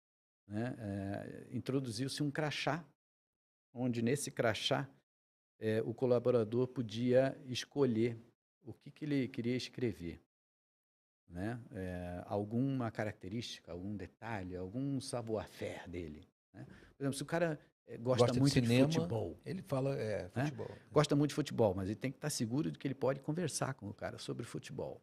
né? Introduziu-se um crachá, onde nesse crachá o colaborador podia escolher o que ele queria escrever, né? Alguma característica, algum detalhe, algum savoir-faire dele, né? Por exemplo, se o cara gosta muito de cinema, futebol, ele fala futebol. né? Gosta muito de futebol, mas ele tem que estar seguro de que ele pode conversar com o cara sobre futebol,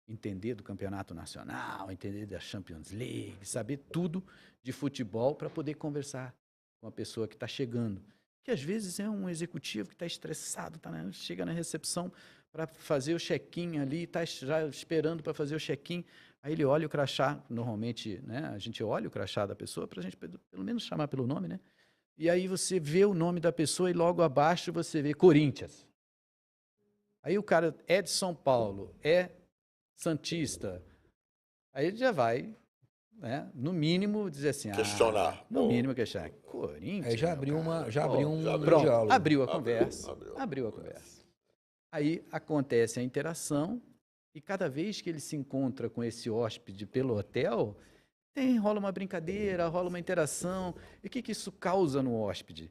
entender do campeonato nacional, entender da Champions League, saber tudo de futebol para poder conversar com a pessoa que está chegando. Que às vezes é um executivo que está estressado, chega na recepção para fazer o check-in ali, está já esperando para fazer o check-in, aí ele olha o crachá, normalmente, né, a gente olha o crachá da pessoa para a gente pelo menos chamar pelo nome, né? E aí você vê o nome da pessoa e logo abaixo você vê Corinthians. Aí o cara é de São Paulo, é santista, aí ele já vai, né, no mínimo dizer assim, questionar. No mínimo questionar. Corinthians. Aí já abriu um pronto, diálogo. Abriu a conversa. Aí acontece a interação e cada vez que ele se encontra com esse hóspede pelo hotel, rola uma brincadeira, rola uma interação. E o que isso causa no hóspede?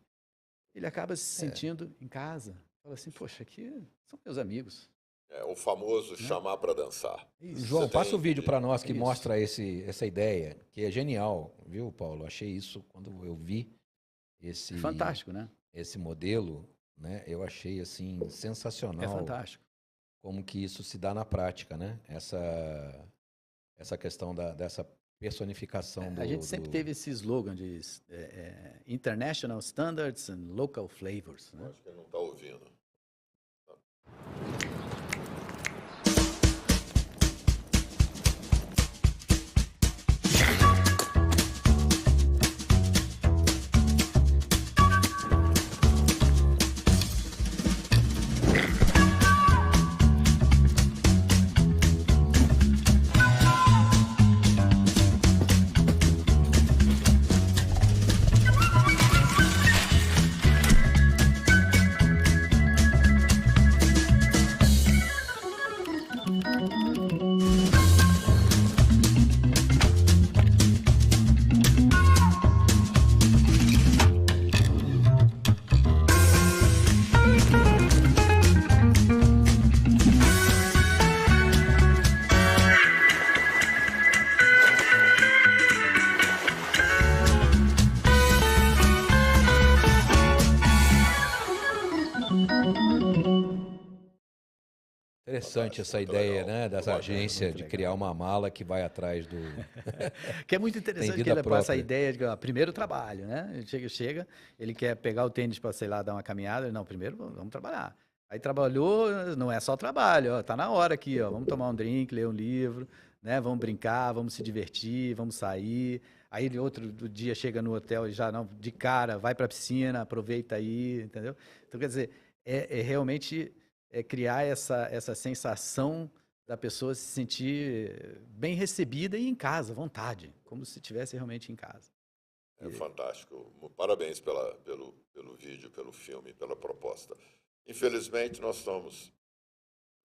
Ele acaba se sentindo em casa. Fala assim, poxa, aqui são meus amigos. O famoso chamar para dançar. Isso. João, passa o vídeo para nós que mostra essa ideia, que é genial, viu, Paulo? Achei isso quando eu vi esse... Fantástico, né? Esse modelo, né? Eu achei, assim, sensacional. É fantástico. Como que isso se dá na prática, né? Essa questão dessa personificação A gente sempre teve esse slogan de International Standards and Local Flavors. Né? Acho que ele não está ouvindo. Interessante essa ideia, né, dessa agência de criar uma mala que vai atrás do... Que é muito interessante que ele passa a ideia de primeiro trabalho, né? Ele chega, ele quer pegar o tênis para, sei lá, dar uma caminhada. Não, primeiro vamos trabalhar. Aí trabalhou, não é só trabalho, ó, tá na hora aqui, ó, vamos tomar um drink, ler um livro, né? Vamos brincar, vamos se divertir, vamos sair. Aí ele outro dia chega no hotel e já não, de cara, vai para a piscina, aproveita aí, entendeu? Então, quer dizer, realmente criar essa sensação da pessoa se sentir bem recebida e em casa, à vontade, como se estivesse realmente em casa. É fantástico. Parabéns pelo vídeo, pelo filme, pela proposta. Infelizmente, nós estamos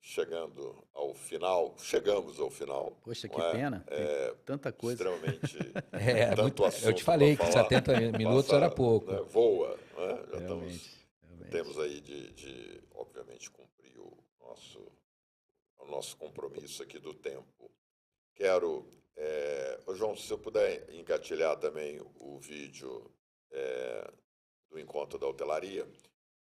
chegamos ao final. Poxa, que pena. Tanta coisa. Extremamente. Tanto assunto. Eu te falei que 70 minutos era pouco. Né, voa. Né? Já realmente. Temos aí obviamente, cumprir o nosso compromisso aqui do tempo. Quero... João, se eu puder engatilhar também o vídeo do Encontro da Hotelaria.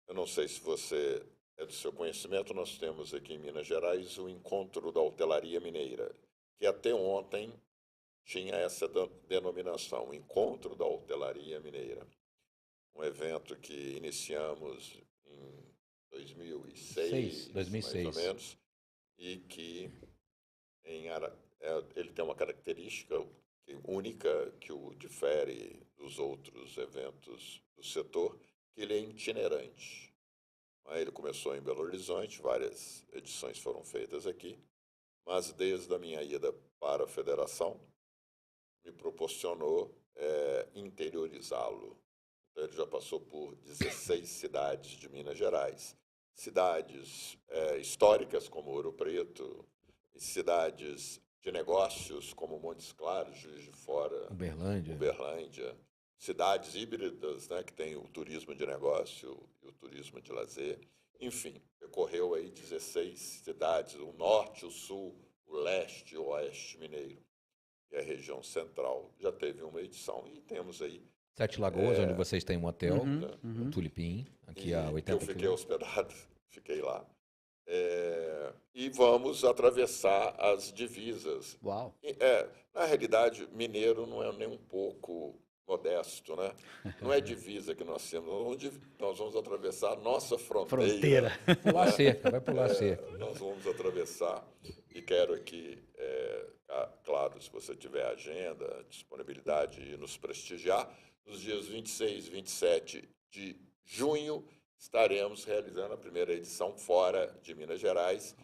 Eu não sei se você é do seu conhecimento, nós temos aqui em Minas Gerais o Encontro da Hotelaria Mineira, que até ontem tinha essa denominação, Encontro da Hotelaria Mineira. Um evento que iniciamos em 2006, mais ou menos, e que ele tem uma característica única que o difere dos outros eventos do setor, que ele é itinerante. Ele começou em Belo Horizonte, várias edições foram feitas aqui, mas desde a minha ida para a federação, me proporcionou interiorizá-lo. Então, ele já passou por 16 cidades de Minas Gerais, cidades históricas como Ouro Preto, e cidades de negócios como Montes Claros, Juiz de Fora, Uberlândia, cidades híbridas, né, que tem o turismo de negócio e o turismo de lazer. Enfim, percorreu aí 16 cidades, o norte, o sul, o leste e o oeste mineiro. E a região central já teve uma edição. E temos aí... Sete Lagoas, onde vocês têm um hotel, né, Tulipim, aqui a 80 eu fiquei hospedado, fiquei lá. E vamos atravessar as divisas. Uau! Na realidade, mineiro não é nem um pouco modesto, né? Não é divisa que nós temos, nós vamos atravessar a nossa fronteira. Pular cerca, vai pular cerca. Nós vamos atravessar, e quero aqui, claro, se você tiver agenda, disponibilidade e nos prestigiar, nos dias 26 e 27 de junho, estaremos realizando a primeira edição fora de Minas Gerais,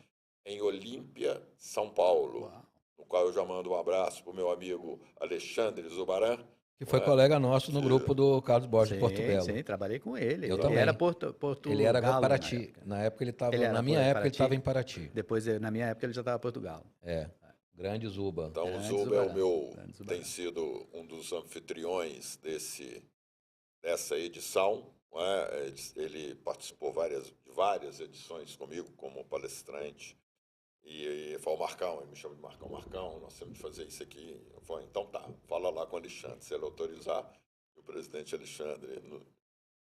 em Olímpia, São Paulo. Uau. No qual eu já mando um abraço para o meu amigo Alexandre Zubaran, que foi colega nosso no grupo do Carlos Borges de Porto Belo. Sim, trabalhei com ele. Eu ele também. Era Portugal. Ele era Paraty. Na época ele estava. Na minha época ele estava em Paraty. Depois, na minha época, ele já estava em Portugal. Grande Zuba. Então, o Zuba tem sido um dos anfitriões dessa edição. Ele participou de várias edições comigo como palestrante. E falou, Marcão, ele me chama de Marcão, nós temos de fazer isso aqui. Eu falei, então tá, fala lá com o Alexandre, se ele autorizar. O presidente Alexandre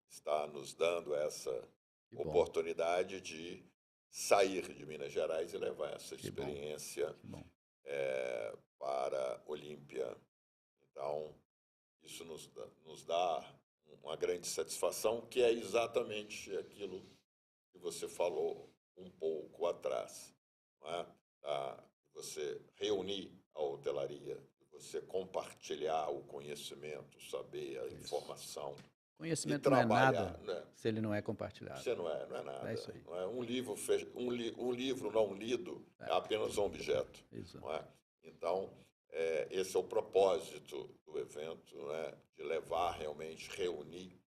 está nos dando essa oportunidade de sair de Minas Gerais e levar essa experiência para Olímpia. Então, isso nos dá uma grande satisfação, que é exatamente aquilo que você falou um pouco atrás. Você reunir a hotelaria, você compartilhar o conhecimento, saber a informação. Conhecimento não é nada se ele não é compartilhado. Você não é nada. É isso aí. Não é? Um livro não lido é apenas um objeto. Isso. Não é? Então, esse é o propósito do evento, de levar realmente, reunir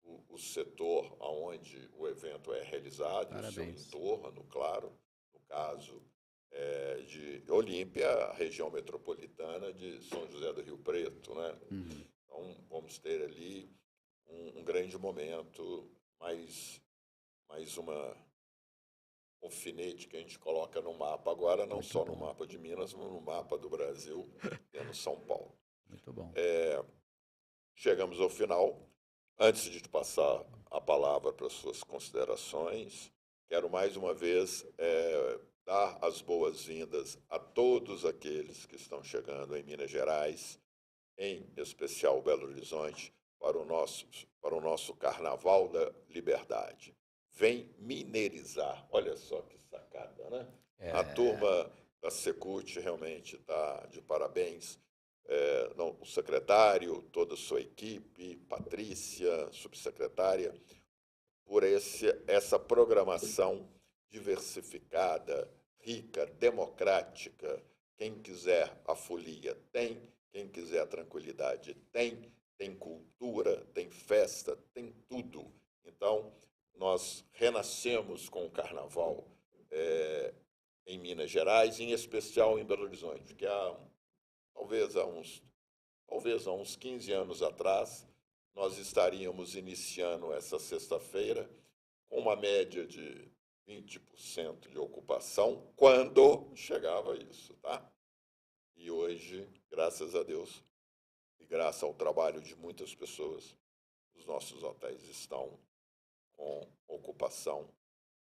o setor onde o evento é realizado, Parabéns. o seu entorno, claro, no caso de Olímpia, a região metropolitana de São José do Rio Preto. Então, vamos ter ali um grande momento, mais uma alfinete que a gente coloca no mapa agora, não só no mapa de Minas, mas no mapa do Brasil, no São Paulo. Muito bom. Chegamos ao final. Antes de te passar a palavra para as suas considerações, quero mais uma vez dar as boas-vindas a todos aqueles que estão chegando em Minas Gerais, em especial Belo Horizonte, para o nosso Carnaval da Liberdade. Vem mineirizar. Olha só que sacada, né? A turma da Secult realmente está de parabéns. O secretário, toda a sua equipe, Patrícia, subsecretária, por essa programação diversificada, rica, democrática. Quem quiser a folia tem, quem quiser a tranquilidade tem cultura, tem festa, tem tudo. Então, nós renascemos com o Carnaval em Minas Gerais, em especial em Belo Horizonte, que talvez há uns 15 anos atrás, nós estaríamos iniciando essa sexta-feira com uma média de 20% de ocupação, quando chegava isso, tá? E hoje, graças a Deus, e graças ao trabalho de muitas pessoas, os nossos hotéis estão com ocupação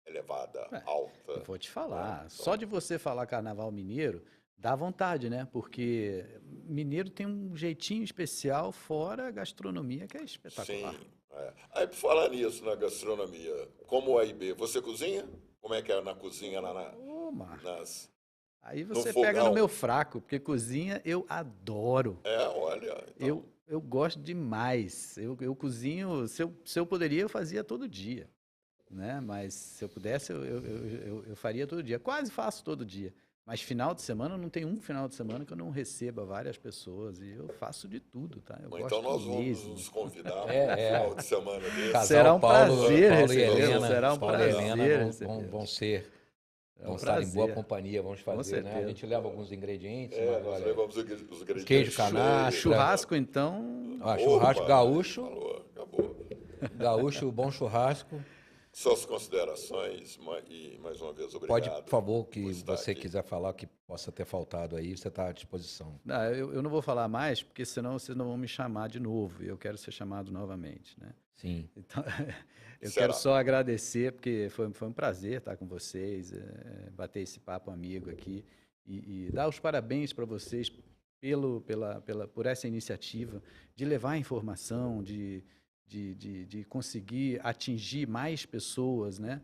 elevada, alta. Eu vou te falar, então, só de você falar Carnaval Mineiro, dá vontade, né? Porque mineiro tem um jeitinho especial, fora a gastronomia, que é espetacular. Sim. Aí, por falar nisso, na gastronomia, como a IB, você cozinha? Como é que é na cozinha? Aí você pega no meu fraco, porque cozinha eu adoro. Olha. Então... Eu gosto demais. Eu cozinho, se eu poderia, eu fazia todo dia. né? Mas se eu pudesse, eu faria todo dia. Quase faço todo dia. Mas final de semana, não tem um final de semana que eu não receba várias pessoas. E eu faço de tudo, tá? Eu Bom, gosto então nós vamos mesmo. nos convidar para um final de semana desse. Casal Será um Paulo, prazer Paulo e recebê-los, Helena, será um Paulo e prazer Helena recebê-los. vão estar em boa prazer. companhia, vamos Com fazer, né? A certeza. gente leva alguns ingredientes, Nós olha, levamos os ingredientes. queijo canastra. Churrasco, então, Churrasco Opa, gaúcho, falou, acabou. gaúcho, bom churrasco. Suas considerações e mais uma vez Pode, obrigado. por favor, que por estar você aqui. quiser falar que possa ter faltado aí, você está à disposição. não, eu não vou falar mais, porque senão vocês não vão me chamar de novo. Eu quero ser chamado novamente, né? Sim. Então, eu Será? quero só agradecer, porque foi um prazer estar com vocês, bater esse papo amigo aqui e dar os parabéns para vocês por essa iniciativa de levar a informação, de conseguir atingir mais pessoas, né?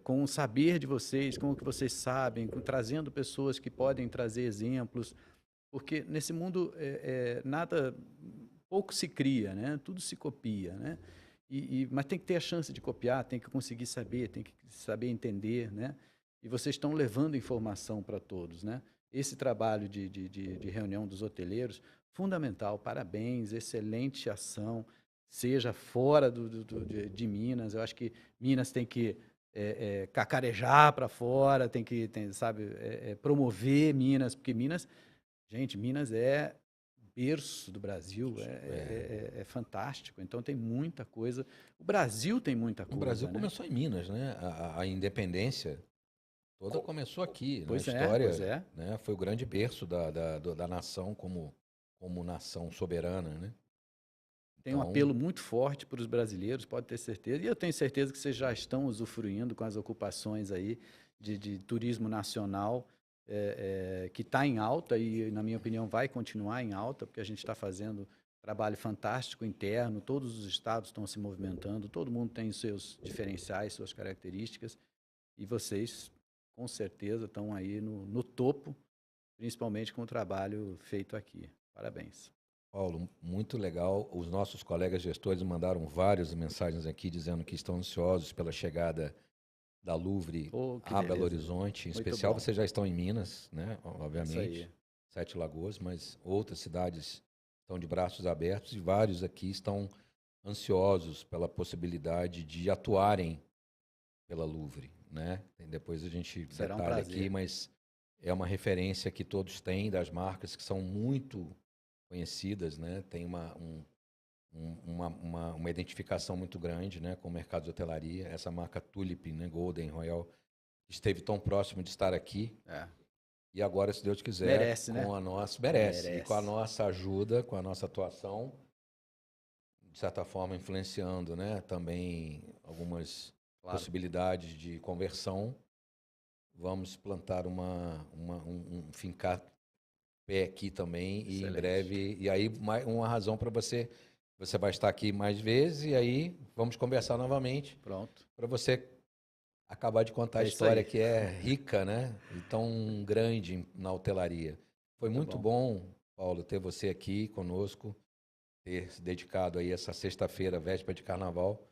Com o saber de vocês, com o que vocês sabem, trazendo pessoas que podem trazer exemplos, porque nesse mundo nada, pouco se cria, né? Tudo se copia, né? Mas tem que ter a chance de copiar, tem que conseguir saber, tem que saber entender, né? E vocês estão levando informação para todos, né? Esse trabalho de reunião dos hoteleiros, fundamental, parabéns, excelente ação, seja fora de Minas. Eu acho que Minas tem que cacarejar para fora, sabe, promover Minas, porque Minas, gente, Minas é berço do Brasil, é fantástico. Então tem muita coisa. O Brasil tem muita coisa. O Brasil né? começou em Minas, né? A independência toda começou aqui, Pois na é, história. pois é. Né? Foi o grande berço da nação como nação soberana, né? Tem um apelo muito forte para os brasileiros, pode ter certeza. E eu tenho certeza que vocês já estão usufruindo com as ocupações aí de turismo nacional, que está em alta e, na minha opinião, vai continuar em alta, porque a gente está fazendo trabalho fantástico interno, todos os estados estão se movimentando, todo mundo tem seus diferenciais, suas características, e vocês, com certeza, estão aí no topo, principalmente com o trabalho feito aqui. Parabéns. Paulo, muito legal. Os nossos colegas gestores mandaram várias mensagens aqui dizendo que estão ansiosos pela chegada da Louvre a Belo Horizonte. Em especial, vocês já estão em Minas, né? Obviamente, Sete Lagoas, mas outras cidades estão de braços abertos e vários aqui estão ansiosos pela possibilidade de atuarem pela Louvre, né? E depois a gente detalha aqui, mas é uma referência que todos têm das marcas que são muito conhecidas, né? Tem uma identificação muito grande, né, com o mercado de hotelaria. Essa marca Tulip, né, Golden Royal, esteve tão próximo de estar aqui. E agora, se Deus quiser, merece. E com a nossa ajuda, com a nossa atuação, de certa forma influenciando, né, também algumas possibilidades de conversão, vamos plantar fincar pé aqui também. Excelente. E em breve, e aí uma razão para você vai estar aqui mais vezes e aí vamos conversar novamente. Pronto. Para você acabar de contar a história que é rica, né? E tão grande na hotelaria. Foi muito bom, Paulo, ter você aqui conosco, ter se dedicado aí essa sexta-feira, véspera de carnaval,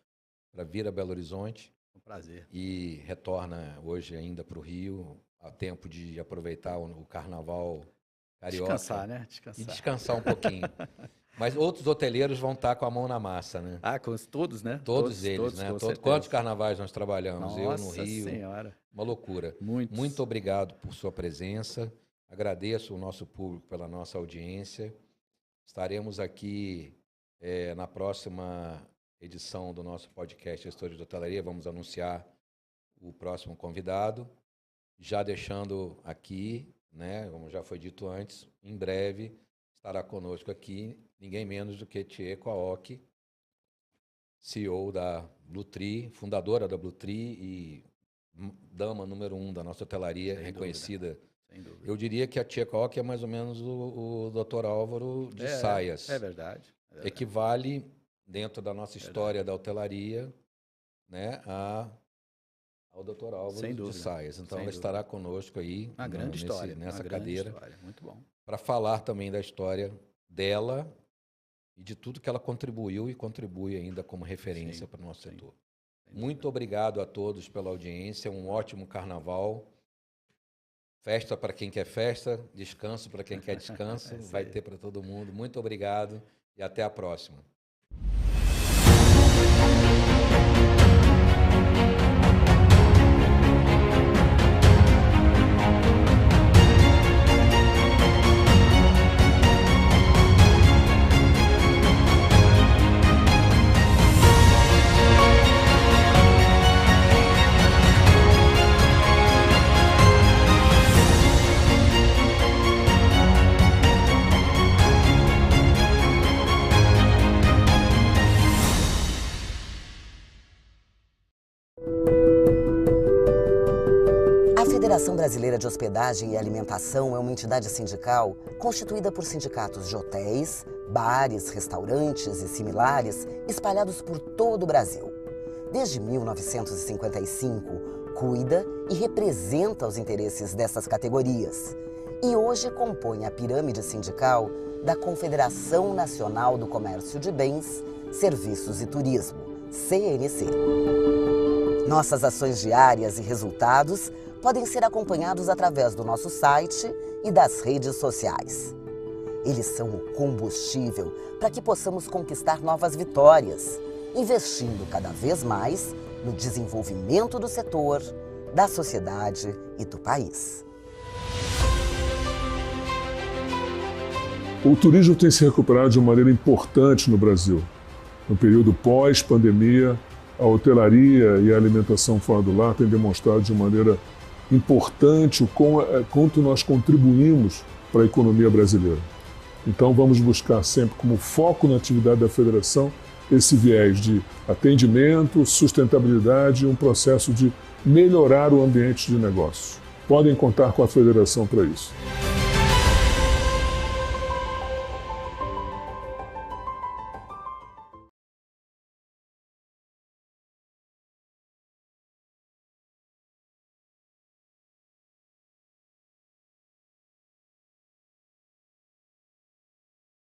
para vir a Belo Horizonte. Um prazer. E retorna hoje ainda para o Rio, a tempo de aproveitar o carnaval carioca. Descansar, né? E descansar um pouquinho. Mas outros hoteleiros vão estar com a mão na massa, né? Com todos, né? Todos eles, né? Quantos carnavais nós trabalhamos? Nossa, eu no Rio. Senhora. Uma loucura. Muitos. Muito obrigado por sua presença. Agradeço o nosso público pela nossa audiência. Estaremos aqui na próxima edição do nosso podcast Gestores de Hotelaria. Vamos anunciar o próximo convidado. Já deixando aqui, né, como já foi dito antes, em breve estará conosco aqui ninguém menos do que Tieko Aoki, CEO da Blue Tree, fundadora da Blue Tree e dama número 1 da nossa hotelaria, reconhecida. Sem dúvida. Eu diria que a Tieko Aoki é mais ou menos o Dr. Álvaro de Saias. É verdade. Equivale, dentro da nossa história da hotelaria, né, ao Dr. Álvaro de Saias. Então, ela estará conosco aí nessa cadeira. Muito bom. Para falar também da história dela e de tudo que ela contribuiu e contribui ainda como referência para o nosso setor. Muito obrigado a todos pela audiência, um ótimo carnaval. Festa para quem quer festa, descanso para quem quer descanso, vai ter para todo mundo. Muito obrigado e até a próxima. A Federação Brasileira de Hospedagem e Alimentação é uma entidade sindical constituída por sindicatos de hotéis, bares, restaurantes e similares espalhados por todo o Brasil. Desde 1955, cuida e representa os interesses dessas categorias e hoje compõe a pirâmide sindical da Confederação Nacional do Comércio de Bens, Serviços e Turismo, CNC. Nossas ações diárias e resultados podem ser acompanhados através do nosso site e das redes sociais. Eles são o combustível para que possamos conquistar novas vitórias, investindo cada vez mais no desenvolvimento do setor, da sociedade e do país. O turismo tem se recuperado de uma maneira importante no Brasil. No período pós-pandemia, a hotelaria e a alimentação fora do lar têm demonstrado de maneira importante o quanto nós contribuímos para a economia brasileira. Então vamos buscar sempre como foco na atividade da Federação esse viés de atendimento, sustentabilidade e um processo de melhorar o ambiente de negócio. Podem contar com a Federação para isso.